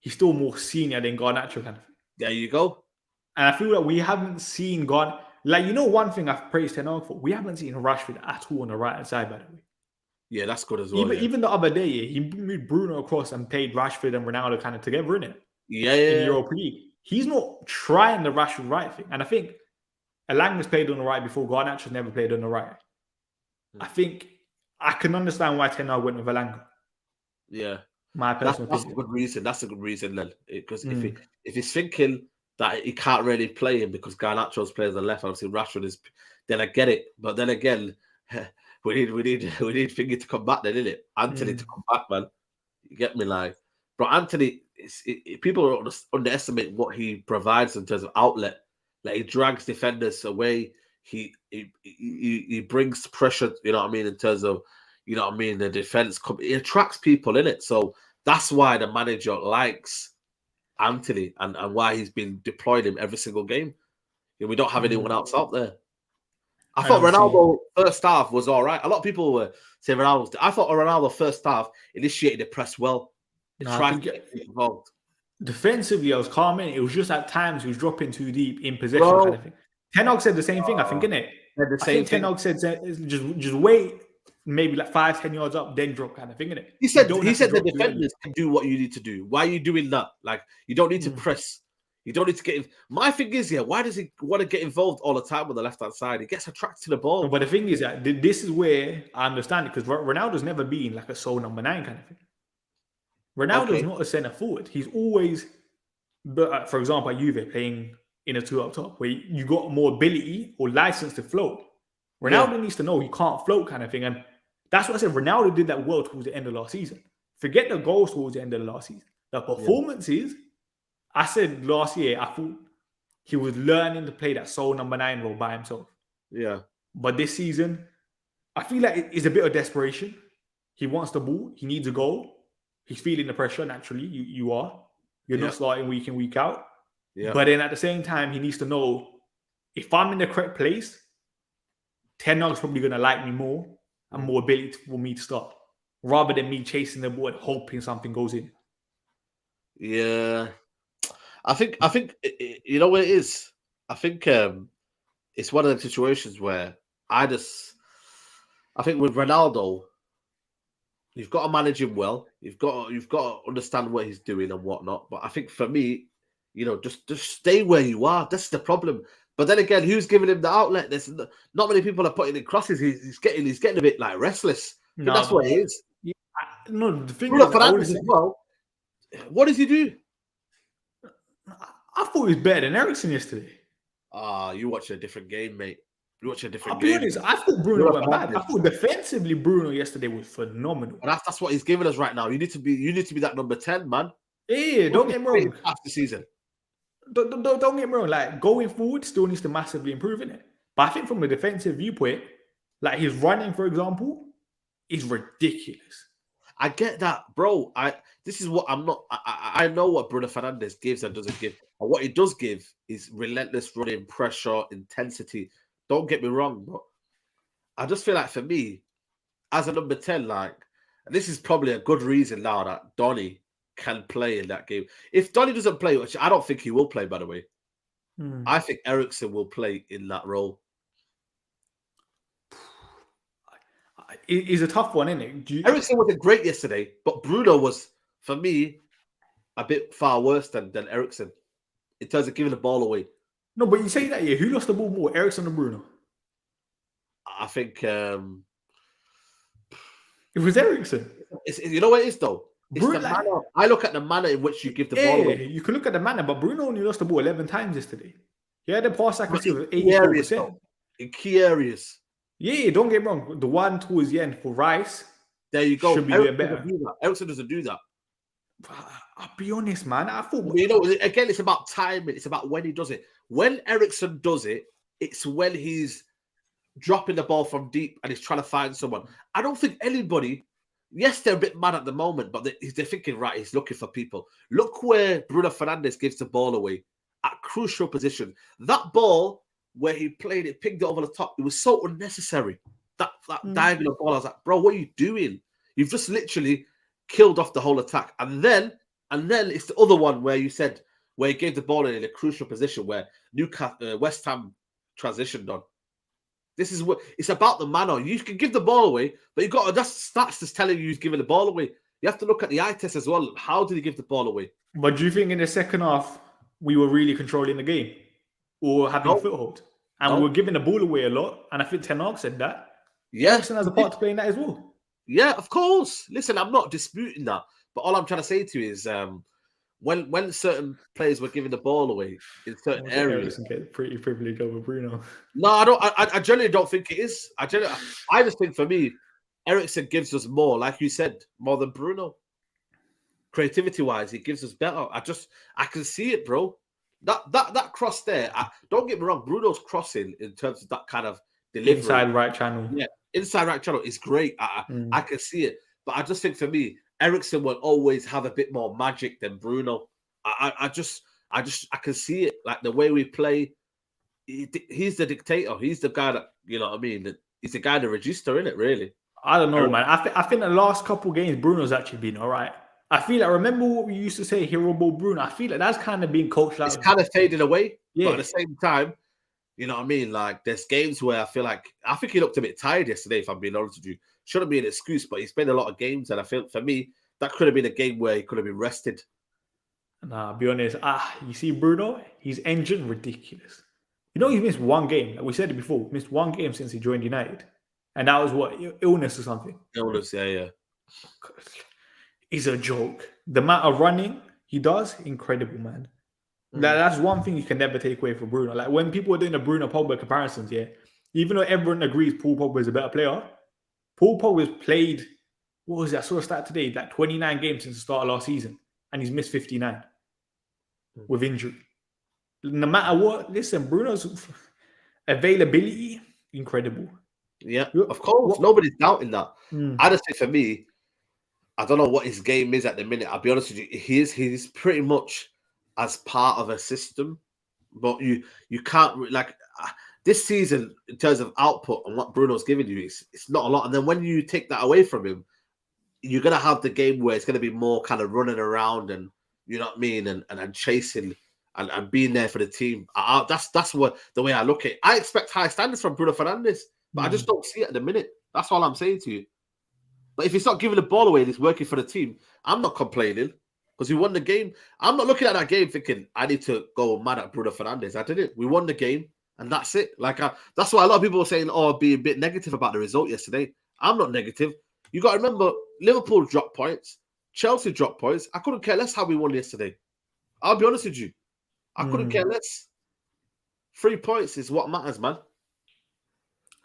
he's still more senior than Garnacho kind of thing. There you go. And I feel like we haven't seen one thing I've praised Ten Hag for, we haven't seen Rashford at all on the right hand side, by the way. Yeah, that's good as well. Even the other day, he moved Bruno across and played Rashford and Ronaldo kind of together, innit? Yeah. In the Europa League. He's not trying the Rashford right thing. And I think Alanga's played on the right before. Garnacho's never played on the right. I think I can understand why Ten Hag went with Alanga. Yeah. My personal opinion. That's a good reason. That's a good reason, then. Because if he's thinking that he can't really play him because Garnacho's plays on the left, obviously Rashford is, then I get it. But then again... We need Finger to come back then, innit? Anthony to come back, man. You get me? Like, bro, Anthony, people underestimate what he provides in terms of outlet. Like, he drags defenders away. He brings pressure, you know what I mean, in terms of, the defense. He attracts people, innit? So that's why the manager likes Anthony and why he's been deploying him every single game. We don't have anyone else out there. I thought Ronaldo first half was all right. A lot of people were saying Ronaldo. I thought Ronaldo first half initiated the press well. Tried to get involved. Defensively, I was calm in. It was just at times he was dropping too deep in possession kind of thing. Ten Hag said the same thing, I think, innit? The same Ten Hag said just wait, maybe like 5-10 yards up, then drop kind of thing, innit? He said the defenders can do what you need to do. Why are you doing that? Like, you don't need to press. You don't need to get in. My thing is, why does he want to get involved all the time on the left-hand side? He gets attracted to the ball. But the thing is that this is where I understand it, because Ronaldo's never been like a sole number 9 kind of thing. Ronaldo's not a centre forward. He's always, for example, at Juve, playing in a 2 up top, where you got more ability or license to float. Ronaldo needs to know he can't float kind of thing. And that's what I said. Ronaldo did that well towards the end of last season. Forget the goals towards the end of the last season. The performances... I said last year, I thought he was learning to play that sole number 9 role by himself. Yeah. But this season, I feel like it's a bit of desperation. He wants the ball. He needs a goal. He's feeling the pressure naturally. You are. You're not starting week in, week out. Yeah. But then at the same time, he needs to know if I'm in the correct place, Ten Hag's probably going to like me more and more ability for me to start, rather than me chasing the ball and hoping something goes in. Yeah. I think you know what it is? I think it's one of the situations where I think with Ronaldo, you've got to manage him well. You've got to understand what he's doing and whatnot. But I think for me, just stay where you are. That's the problem. But then again, who's giving him the outlet? There's not many people are putting in crosses. He's getting a bit like restless. That's what it is. Yeah, no, the thing Bruno is, Fernandes as well. What does he do? I thought he was better than Eriksen yesterday. You watch a different game, mate. You watch a different I'll game. be honest, I thought Bruno went bad. I thought defensively Bruno yesterday was phenomenal. And that's what he's giving us right now. You need to be that number 10, man. Yeah, don't get me wrong. After season. Don't get me wrong. Like, going forward, still needs to massively improve in it. But I think from a defensive viewpoint, like his running, for example, is ridiculous. I get that, bro. This is what I'm not. I know what Bruno Fernandes gives and doesn't give. And what he does give is relentless running, pressure, intensity. Don't get me wrong, but I just feel like for me, as a number 10, like, and this is probably a good reason now that Donny can play in that game. If Donny doesn't play, which I don't think he will play, by the way, I think Eriksen will play in that role. It's a tough one, isn't it? Eriksen wasn't great yesterday, but Bruno was, for me, a bit far worse than Eriksen in terms of giving the ball away. No, but you say that, yeah. Who lost the ball more, Eriksen or Bruno? I think it was Eriksen. You know what it is, though? It's Bruno, the manner. I look at the manner in which you give the ball away. You can look at the manner, but Bruno only lost the ball 11 times yesterday. He had a pass accuracy of 84%. In key areas. Yeah, don't get me wrong. The one towards the end for Rice. There you go. Should be doing better. Eriksen doesn't do that. I'll be honest, man. I thought. Again, it's about timing. It's about when he does it. When Eriksen does it, it's when he's dropping the ball from deep and he's trying to find someone. I don't think anybody. Yes, they're a bit mad at the moment, but they're thinking, right, he's looking for people. Look where Bruno Fernandes gives the ball away at crucial position. That ball where he played it, pinged it over the top, it was so unnecessary. That diagonal ball, I was like, bro, what are you doing? You've just literally killed off the whole attack. And then it's the other one where you said, where he gave the ball in a crucial position where West Ham transitioned on. This is what it's about, the manner. You can give the ball away, but you got that's just telling you he's giving the ball away. You have to look at the eye test as well. How did he give the ball away? But do you think in the second half we were really controlling the game or having foothold? And we were giving the ball away a lot. And I think Ten Hag said that. Yeah, Eriksen has a part to play in that as well. Yeah, of course. Listen, I'm not disputing that, but all I'm trying to say to you is when certain players were giving the ball away in certain areas, Eriksen get pretty privileged over Bruno. No, I don't. I generally don't think it is. I just think for me, Eriksen gives us more, like you said, more than Bruno. Creativity wise, he gives us better. I can see it, bro. That cross there. Don't get me wrong. Bruno's crossing in terms of that kind of delivery, inside right channel. Yeah, inside right channel is great. I can see it, but I just think for me, Eriksen will always have a bit more magic than Bruno. I can see it, like the way we play. He's the dictator. He's the guy that, you know what I mean. He's the guy, the register, isn't it? Really. I don't know, man. I think the last couple of games, Bruno's actually been all right. I feel like, remember what we used to say, hero ball Bruno? I feel like that's kind of been coached out. It's kind of faded away. Yeah. But at the same time, you know what I mean? Like, there's games where I think he looked a bit tired yesterday, if I'm being honest with you. Shouldn't be an excuse, but he's played a lot of games, and I feel, for me, that could have been a game where he could have been rested. Nah, I'll be honest. You see Bruno, his engine, ridiculous. You know, he's missed one game. Like we said it before, missed one game since he joined United. And that was what? Illness or something? Illness, yeah. It's a joke. The amount of running he does, incredible, man. That's one thing you can never take away from Bruno. Like, when people are doing the Bruno Pogba comparisons, yeah, even though everyone agrees Paul Pogba is a better player, Paul Pogba's played, what was it? I saw a stat today, like 29 games since the start of last season, and he's missed 59 with injury. No matter what, listen, Bruno's availability, incredible. Yeah, of course. Nobody's doubting that. Mm. I just think for me, I don't know what his game is at the minute. I'll be honest with you. He's pretty much as part of a system, but you can't this season in terms of output and what Bruno's giving you. It's not a lot. And then when you take that away from him, you're gonna have the game where it's gonna be more kind of running around and you know what I mean, and chasing and being there for the team. That's what the way I look at it. I expect high standards from Bruno Fernandes, but I just don't see it at the minute. That's all I'm saying to you. But if he's not giving the ball away and he's working for the team, I'm not complaining because we won the game. I'm not looking at that game thinking I need to go mad at Bruno Fernandes. I didn't. We won the game and that's it. That's why a lot of people were saying, being a bit negative about the result yesterday. I'm not negative. You got to remember, Liverpool dropped points. Chelsea dropped points. I couldn't care less how we won yesterday. I'll be honest with you. I couldn't care less. 3 points is what matters, man.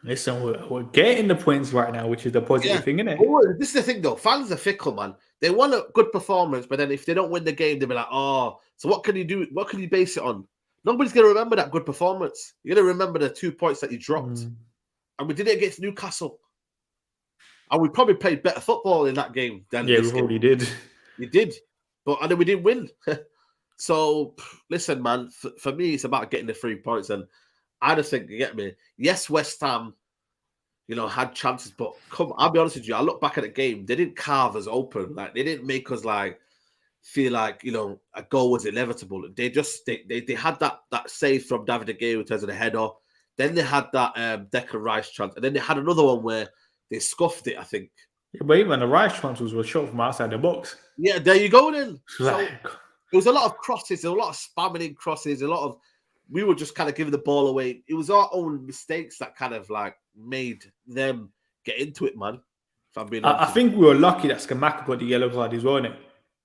Listen, we're getting the points right now, which is the positive thing, isn't it? This is the thing, though. Fans are fickle, man. They want a good performance, but then if they don't win the game, they'll be like, so what can you do? What can you base it on? Nobody's going to remember that good performance. You're going to remember the 2 points that you dropped. And we did it against Newcastle. And we probably played better football in that game than we probably did. You did. And then we didn't win. So, listen, man, for me, it's about getting the 3 points. And I just think, you get me? Yes, West Ham, had chances, but I'll be honest with you. I look back at the game. They didn't carve us open. They didn't make us feel like a goal was inevitable. They just they had that save from David De Gea in terms of the header. Then they had that Declan Rice chance, and then they had another one where they scuffed it. I think. Yeah, but even the Rice chance was a shot from outside the box. Yeah, there you go. Then there was a lot of crosses, a lot of spamming in crosses, we were just kind of giving the ball away. It was our own mistakes that kind of made them get into it, man. If I'm being honest. I think we were lucky that Scamacca got the yellow card as well, innit?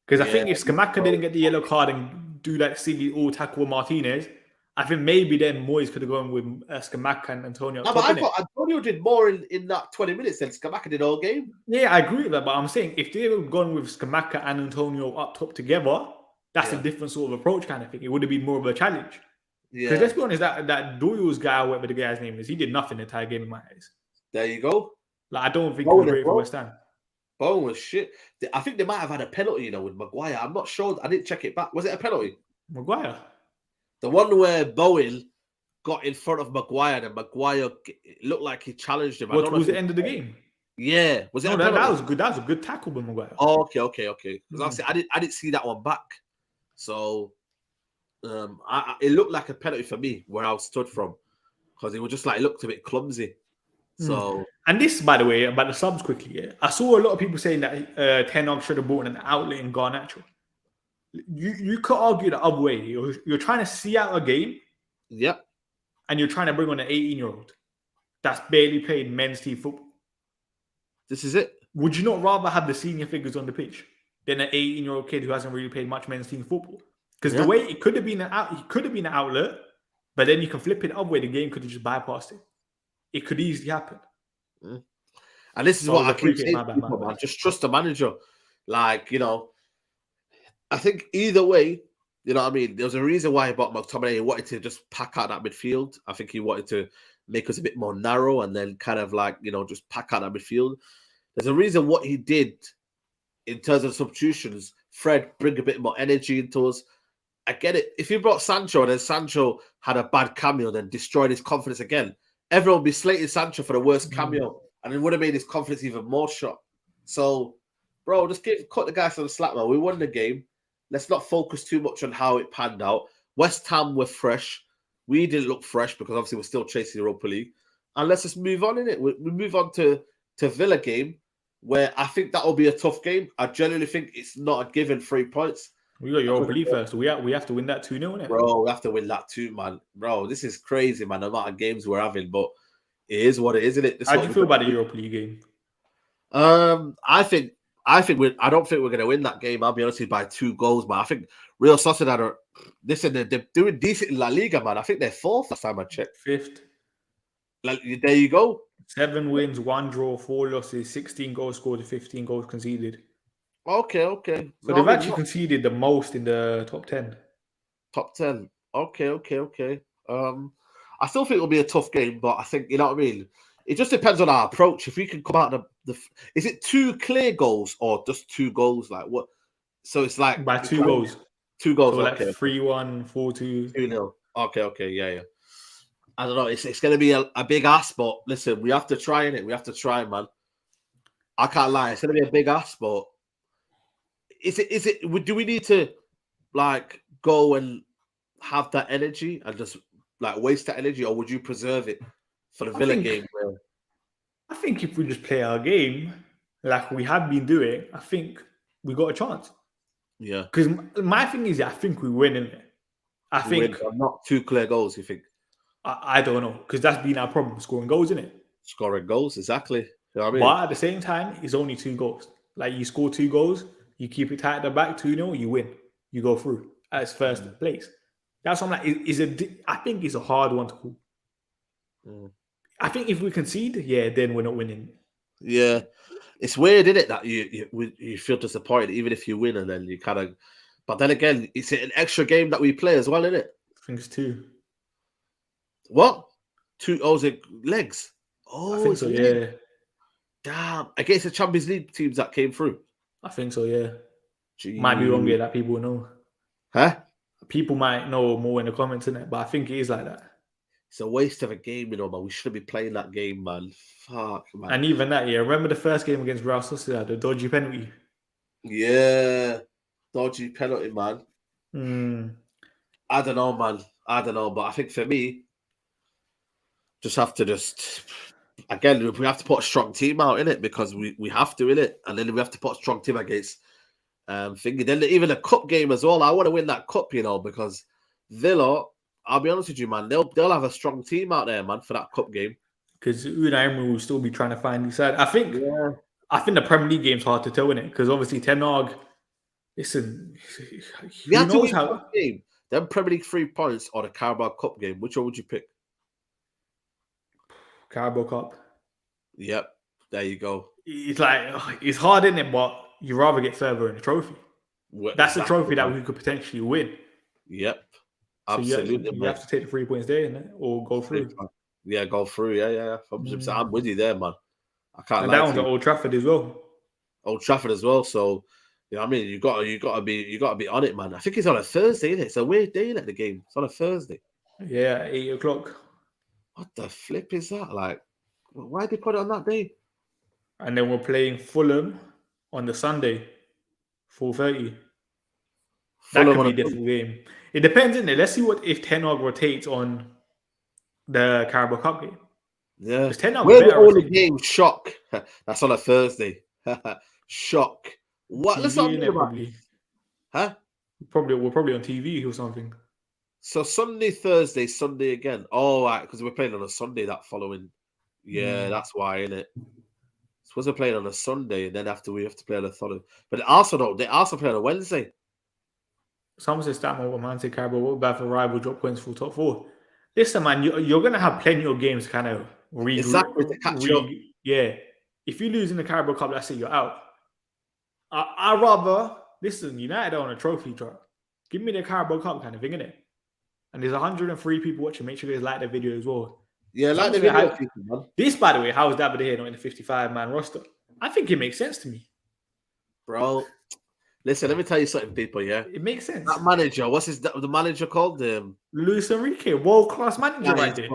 Because I think if Scamacca didn't get the yellow card and do that silly all tackle with Martinez, I think maybe then Moyes could have gone with Scamacca and Antonio. No, but I thought Antonio did more in that 20 minutes than Scamacca did all game. Yeah, I agree with that. But I'm saying if they had gone with Scamacca and Antonio up top together, that's a different sort of approach kind of thing. It would have been more of a challenge. Because let's be honest, that Doyle's guy, whatever the guy's name is, he did nothing the entire game in my eyes. There you go. I don't think he was great for West Ham. Bowen was shit. I think they might have had a penalty, with Maguire. I'm not sure. I didn't check it back. Was it a penalty? Maguire? The one where Bowen got in front of Maguire and Maguire looked like he challenged him. What was the end of the game? Yeah. Was it that was good. That was a good tackle by Maguire. Oh, okay. Because I didn't see that one back. So it looked like a penalty for me where I stood from. Because it was just it looked a bit clumsy. So and this, by the way, about the subs quickly, I saw a lot of people saying that Ten Hag should have bought an outlet in Garnacho. You could argue the other way. You're trying to see out a game, and you're trying to bring on an 18-year-old that's barely played men's team football. This is it. Would you not rather have the senior figures on the pitch than an 18-year-old kid who hasn't really played much men's team football? Because the way it could have been an outlet, but then you can flip it the other way. The game could have just bypassed it. It could easily happen. And this is what I keep saying, man. Just trust the manager. I think either way, you know what I mean? There was a reason why he bought McTominay. He wanted to just pack out that midfield. I think he wanted to make us a bit more narrow and then kind of just pack out that midfield. There's a reason what he did in terms of substitutions. Fred, bring a bit more energy into us. I get it. If you brought Sancho and then Sancho had a bad cameo, then destroyed his confidence again, everyone would be slating Sancho for the worst cameo, and it would have made his confidence even more shot. So, bro, just cut the guy some slack, man. We won the game. Let's not focus too much on how it panned out. West Ham were fresh. We didn't look fresh because obviously we're still chasing the Europa League. And let's just move on in it. We move on to Villa game, where I think that will be a tough game. I genuinely think it's not a given 3 points. We got Europa League first. So we have to win that 2-0, innit? Bro, we have to win that too, man. Bro, this is crazy, man, the amount of games we're having, but it is what it is, isn't it? How do you feel about the Europa League game? I don't think we're going to win that game. I'll be honest with you, by 2 goals, but I think Real Sociedad they're doing decent in La Liga, man. I think they're 4th last time I checked. 5th. There you go. 7 wins, 1 draw, 4 losses, 16 goals scored, 15 goals conceded. Okay. So they've actually conceded the most in the top 10. Top 10. Okay. I still think it'll be a tough game, but I think, you know what I mean? it just depends on our approach. If we can come out is it 2 clear goals or just 2 goals? Like what? So it's like By 2 goals. 2 goals. So like Okay. 3-1, 4-2. 2-0. Okay, yeah. I don't know. It's going to be a big ask, but listen, we have to try in it. We have to try, man. I can't lie. It's going to be a big ask, but is it? Do we need to like go and have that energy and just like waste that energy, or would you preserve it for the Villa game? I think if we just play our game like we have been doing, I think we got a chance. Yeah. Because my thing is, I think we win in it. I think not 2 clear goals. You think? I don't know, because that's been our problem, scoring goals, isn't it? Scoring goals, exactly. You know what I mean? But at the same time, it's only 2 goals. Like you score 2 goals, you keep it tight at the back, 2-0, you win. You go through as first place. That's what I'm like. I think it's a hard one to call. I think if we concede, then we're not winning. Yeah. It's weird, isn't it, that you feel disappointed even if you win, and then you kind of. But then again, it's an extra game that we play as well, isn't it? I think it's 2. What? 2? Oh, is it legs? Oh, I think so. Yeah. Damn! Against the Champions League teams that came through. I think so. Yeah. Jeez. Might be wrong here that people know. Huh? People might know more in the comments, innit? But I think it is like that. It's a waste of a game, man. We shouldn't be playing that game, man. Fuck, man. And even that, remember the first game against Real Sociedad, the dodgy penalty? Yeah. Dodgy penalty, man. I don't know, man. I don't know. But I think for me, just have to again, we have to put a strong team out in it, because we have to in it. And then we have to put a strong team against thingy. Then even a cup game as well. I want to win that cup, because Villa, I'll be honest with you, man, they'll have a strong team out there, man, for that cup game. Because Unai Emery will still be trying to find his side. I think the Premier League game's hard to tell, innit? Because obviously Ten Hag, listen, who knows how game? Them Premier League 3 points or the Carabao Cup game, which one would you pick? Carabao Cup. Yep, there you go. It's like, it's hard, isn't it? But you'd rather get further in the trophy. That's a trophy that we could potentially win. Yep, so absolutely. You have to take the 3 points there, innit? Or go through. Yeah, go through. Yeah. I'm with you there, man. I can't. And that one's at Old Trafford as well. Old Trafford as well. So, you know what I mean? You got to be on it, man. I think it's on a Thursday, isn't it? It's a weird day, isn't it, the game? It's on a Thursday. Yeah, 8 o'clock. What the flip is that? Like, why did they put it on that day? And then we're playing Fulham on the Sunday, 4:30. That could be a different game. It depends, innit? Let's see if Ten Hag rotates on the Carabao Cup game. Yeah. We're the only game, shock. That's on a Thursday. Shock. What? Let's not probably. Huh? We're probably on TV or something. So Sunday, Thursday, Sunday again. Oh, right, because we're playing on a Sunday that following. Yeah, that's why, innit? Suppose we're playing on a Sunday, and then after we have to play on a Thursday. But they also play on a Wednesday. Someone says Statman, what man say Carabao, what bad for rival drop points for top 4. Listen, man, you're gonna have plenty of games to kind of to catch up. Yeah. If you lose in the Carabao Cup, that's it, you're out. I'd rather listen, United are on a trophy drop. Give me the Carabao Cup kind of thing, innit? And there's 103 people watching. Make sure you guys like the video as well. Yeah, like the video. Man. This, by the way, how is David here not in the 55-man roster? I think it makes sense to me. Bro, listen, let me tell you something, people, yeah? It makes sense. That manager, what's the manager called? Luis Enrique, world-class manager right there.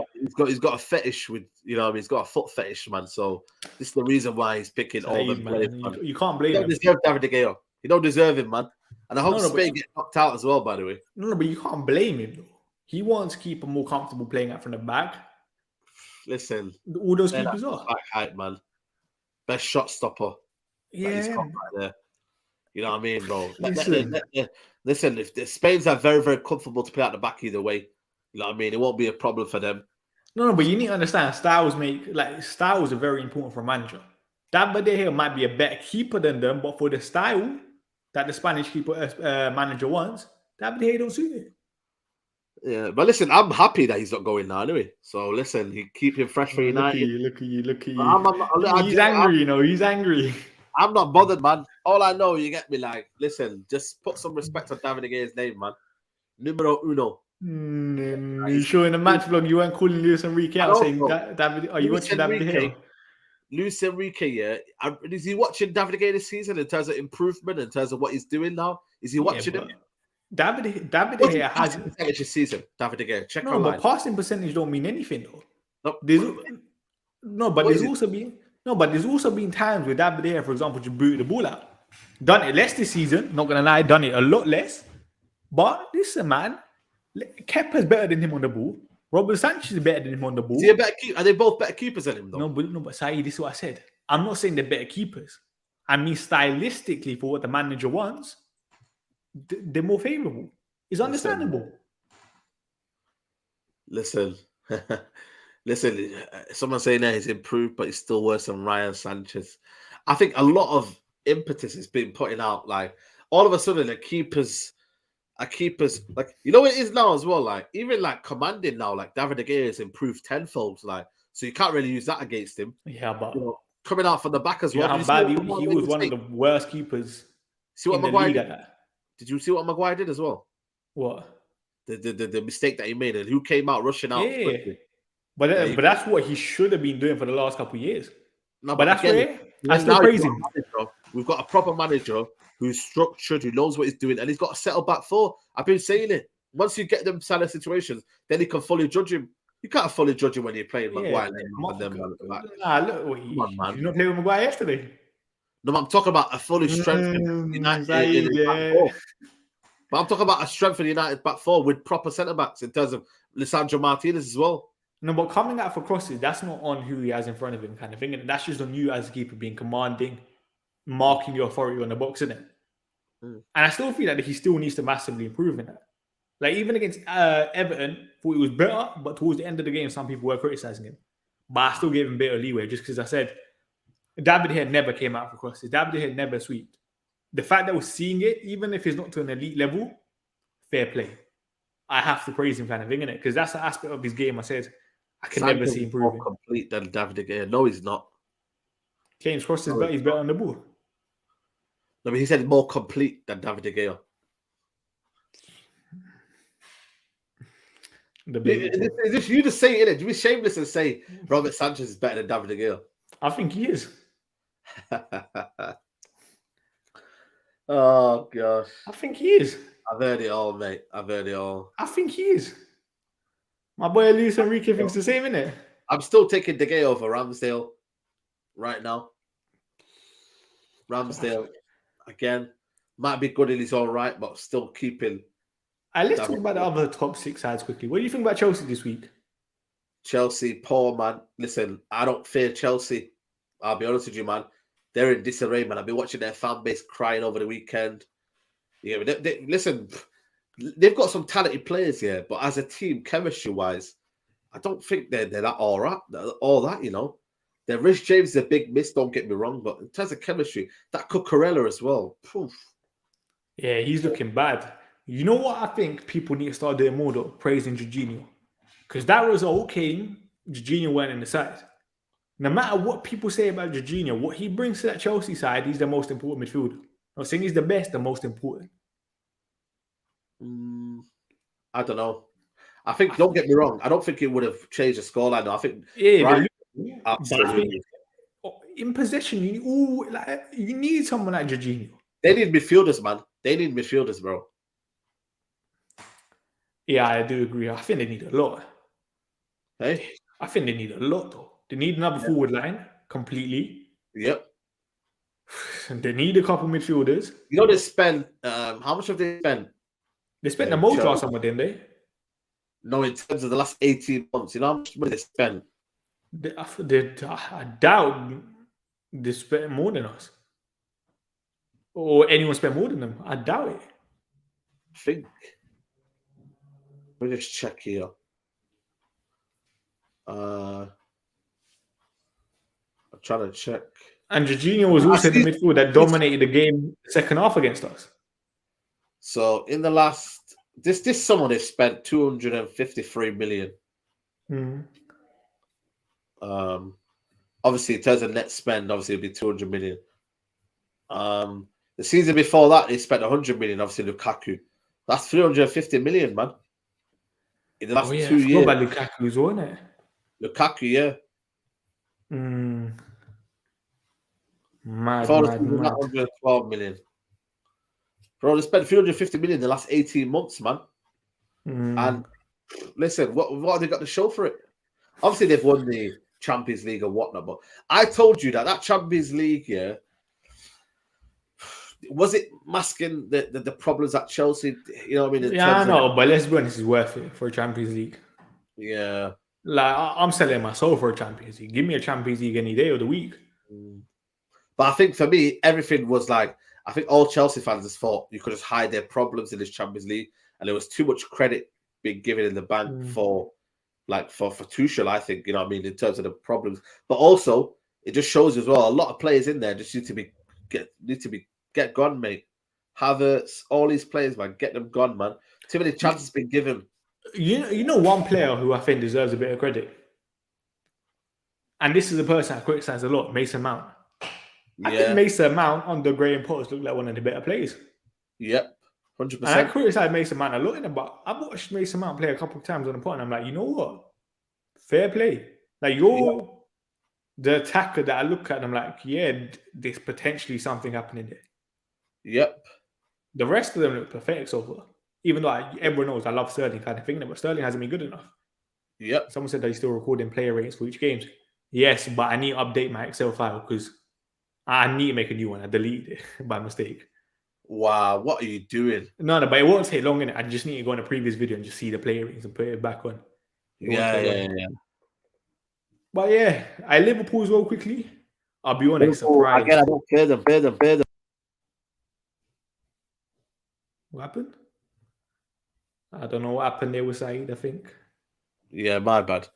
He's got a fetish with, he's got a foot fetish, man. So this is the reason why he's picking all the players, man. You can't blame him. You don't deserve David De Gea. You don't deserve him, man. And I hope Spain get knocked out as well, by the way. No, but you can't blame him, though. He wants to keep him more comfortable playing out from the back. Listen, all those keepers are back height, man. Best shot stopper. Yeah, he's got right there. You know what I mean, bro? Listen, if Spain's are very, very comfortable to play out the back either way. You know what I mean? It won't be a problem for them. No, but you need to understand, styles are very important for a manager. David De Gea might be a better keeper than them, but for the style that the Spanish manager wants, David De Gea don't suit it. Yeah, but listen, I'm happy that he's not going now anyway. So listen, he keep him fresh for United. Look at you. He's angry, he's angry. I'm not bothered, man. All I know, you get me, like, listen, just put some respect on David De Gea's name, man. Numero uno. You sure in the match vlog you weren't calling Luis Enrique out saying, David, are you watching David De Gea? Luis Enrique, yeah. Is he watching David De Gea this season in terms of improvement, in terms of what he's doing now? Is he watching him? David De Gea has percentage this season. David De Gea, check online. But passing percentage don't mean anything though. There's also been times where David De Gea, for example, just booted the ball out. Done it less this season. Not gonna lie, done it a lot less. But listen, man, Kepa's better than him on the ball. Robert Sanchez is better than him on the ball. Is he a better keeper? Are they both better keepers than him, though? No, but Saeed, this is what I said. I'm not saying they're better keepers. I mean, stylistically, for what the manager wants, they're more favourable. It's understandable. Listen. Someone saying that he's improved, but he's still worse than Ryan Sanchez. I think a lot of impetus has been putting out. Like, all of a sudden, the keepers... like, you know what it is now as well, like even like commanding now, like David De Gea has improved tenfold, like, so you can't really use that against him. Yeah, but coming out from the back as well. He was one of the worst keepers. See what Maguire did? Did you see what Maguire did as well? What? The mistake that he made, and who came out rushing out. Yeah. But that's what he should have been doing for the last couple of years. No, but that's again, I still praise him. We've got a proper manager who's structured, who knows what he's doing, and he's got a settle back four. I've been saying it. Once you get them Salah situations, then you can fully judge him. You can't fully judge him when you're playing Maguire. Look, you not playing with Maguire yesterday. No, I'm talking about a fully strengthened United. But I'm talking about a strengthened United back four with proper centre backs in terms of Lisandro Martinez as well. No, but coming out for crosses, that's not on who he has in front of him, kind of thing. And that's just on you as a keeper being commanding, marking your authority on the box, isn't it? And I still feel that he still needs to massively improve in that. Like, even against Everton, thought he was better, but towards the end of the game, some people were criticizing him. But I still gave him a bit of leeway just because I said David De Gea never came out for crosses. David De Gea never sweeped. The fact that we're seeing it, even if it's not to an elite level, fair play. I have to praise him, kind of thing, innit? Because that's the aspect of his game I said I can never see improving. More complete than David De Gea. No, he's not. Kane's crosses, but he's better on the ball. No, but he said more complete than David De Gea. Is this you just saying it? Do we shameless and say Robert Sanchez is better than David De Gea? I think he is. Oh gosh. I think he is. I've heard it all, mate. I've heard it all. I think he is. My boy Luis Enrique thinks the same, innit? I'm still taking De Gea over Ramsdale right now. Ramsdale, again, might be good in his own right, but still keeping. Let's talk about the other top six sides quickly. What do you think about Chelsea this week? Chelsea, poor man. Listen, I don't fear Chelsea. I'll be honest with you, man. They're in disarray, man. I've been watching their fan base crying over the weekend. Yeah, listen, they've got some talented players here, but as a team, chemistry-wise, I don't think they're that all right. All that, you know. Their Rich James is a big miss, don't get me wrong, but in terms of chemistry, that Cucurella as well. Poof. Yeah, he's looking bad. You know what I think people need to start doing more, though? Praising Jorginho. Because that result came, Jorginho went in the side. No matter what people say about Jorginho, what he brings to that Chelsea side, he's the most important midfielder. I'm not saying he's the best, the most important. I don't know. I think, don't get me wrong, I don't think it would have changed the scoreline. I think, absolutely. In possession, you need someone like Jorginho. They need midfielders, man. They need midfielders, bro. Yeah, I do agree. I think they need a lot. Hey? I think they need a lot, though. They need another forward line, completely. Yep. And they need a couple midfielders. You know, they spent, how much have they spent? They spent the most last summer, didn't they? No, in terms of the last 18 months, you know how much money they spent? I doubt they spent more than us. Or anyone spent more than them. I doubt it. I think. Let me just check here. I'm trying to check. And Jorginho was also in the midfield that dominated the game second half against us. So in the last this summer they spent 253 million. Obviously in terms of net spend, obviously it'd be 200 million. The season before that they spent 100 million, obviously Lukaku. That's 350 million, man. in the last 2 I forgot years. about Lukaku's, wasn't it? Lukaku, yeah. Mad. 112 million. Bro, they spent 350 million in the last 18 months, man. And listen, what have they got to show for it? Obviously, they've won the Champions League and whatnot, but I told you that Champions League, yeah, was it masking the problems at Chelsea? You know what I mean? Yeah, I know, but let's be honest, it's worth it for a Champions League. Yeah. Like, I'm selling my soul for a Champions League. Give me a Champions League any day of the week. But I think for me, everything was like, I think all Chelsea fans just thought you could just hide their problems in this Champions League, and there was too much credit being given in the bank for Tuchel, I think, you know what I mean, in terms of the problems. But also, it just shows as well, a lot of players in there just need to get gone, mate. Havertz, all these players, man, get them gone, man. Too many chances been given. You know one player who I think deserves a bit of credit, and this is a person I criticize a lot, Mason Mount. I think Mason Mount under Graham Potter's looked like one of the better players. Yep, 100%. And I criticize Mason Mount a lot, but I've watched Mason Mount play a couple of times on the pot, and I'm like, you know what? Fair play. Like, you're the attacker that I look at, and I'm like, yeah, there's potentially something happening there. Yep. The rest of them look pathetic so far. Even though everyone knows I love Sterling kind of thing, but Sterling hasn't been good enough. Yep. Someone said that he's still recording player ratings for each game. Yes, but I need to update my Excel file because I need to make a new one. I deleted it by mistake. Wow, what are you doing? No, but it won't take long, innit? I just need to go on a previous video and just see the player ratings and put it back on. Yeah. But yeah, Liverpool as well quickly. I'll be honest, surprised. Again, I don't care them. What happened? I don't know what happened there with Saeed, I think. Yeah, my bad.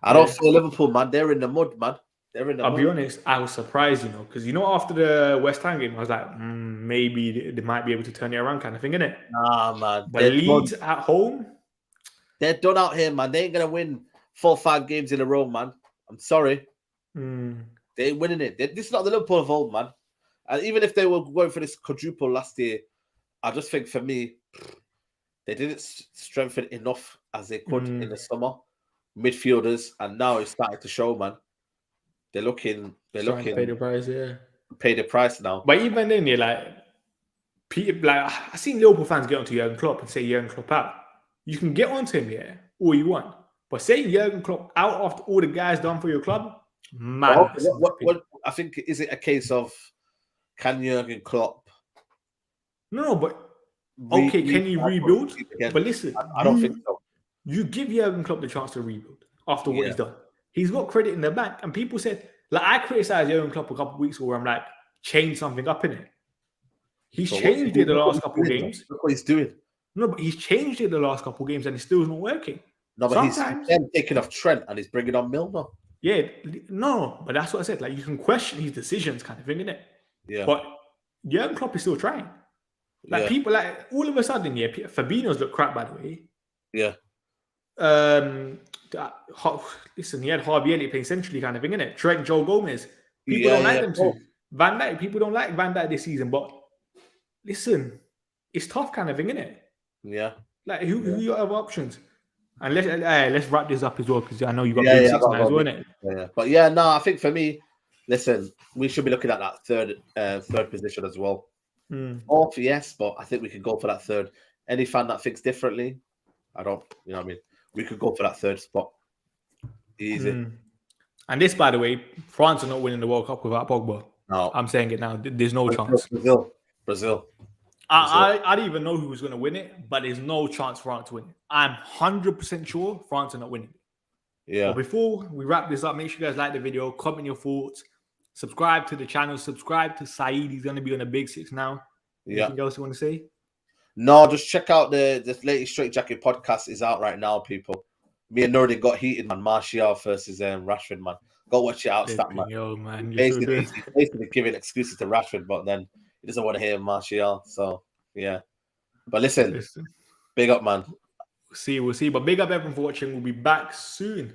I don't feel Liverpool, man. They're in the mud, man. I'll be honest, I was surprised, because after the West Ham game, I was like, maybe they might be able to turn it around, kind of thing, innit? Nah, man. But Leeds at home, they're done out here, man. They ain't gonna win 4 or 5 games in a row, man. I'm sorry. They ain't winning it. This is not the Liverpool of old, man. And even if they were going for this quadruple last year, I just think for me, they didn't strengthen enough as they could in the summer. Midfielders, and now it's starting to show, man. They're looking pay the price, pay the price now. But even then, I seen Liverpool fans get onto Jurgen Klopp and say Jurgen Klopp out. You can get onto him, all you want, but saying Jurgen Klopp out after all the guys done for your club, man. What I think, is it a case of can Jurgen Klopp? No, but okay, can you rebuild? But listen, I don't think so. You give Jurgen Klopp the chance to rebuild after what he's done. He's got credit in the bank, and people said, like, I criticized Jurgen Klopp a couple of weeks ago where I'm like, change something up in it. He's changed it the last couple of games. Look what he's doing. No, but he's changed it the last couple of games, and it's still not working. No, but he's taking off Trent and he's bringing on Milner. Yeah, no, but that's what I said. Like, you can question his decisions, kind of thing, innit? Yeah. But Jurgen Klopp is still trying. Like, people, like, all of a sudden, Fabinho's look crap, by the way. Yeah. Listen, he had Harvey Elliott playing centrally, kind of thing, innit? Trent, Joe Gomez. People don't like them too. Van Dijk, people don't like Van Dijk this season, but listen, it's tough, kind of thing, innit? Yeah. Like, who your other options? And let's wrap this up as well, because I know you got big six now as well, innit? Yeah. But yeah, no, I think for me, listen, we should be looking at that third position as well. Fourth, yes, but I think we could go for that third. Any fan that thinks differently, I don't, you know what I mean? We could go for that third spot. Easy. And this, by the way, France are not winning the World Cup without Pogba. No. I'm saying it now. There's no chance. Brazil. I don't even know who was going to win it, but there's no chance France to win it. I'm 100% sure France are not winning it. Yeah. But before we wrap this up, make sure you guys like the video, comment your thoughts, subscribe to the channel, subscribe to Saeed. He's going to be on the Big Six now. Anything else you want to say? No, just check out the latest Straight Jacket podcast is out right now, people. Me and Nordy got heated, man. Martial versus Rashford, man. Go watch it out, stat, man. Yo, man. Basically giving excuses to Rashford, but then he doesn't want to hear Martial. So, yeah. But listen, big up, man. We'll see. But big up everyone for watching. We'll be back soon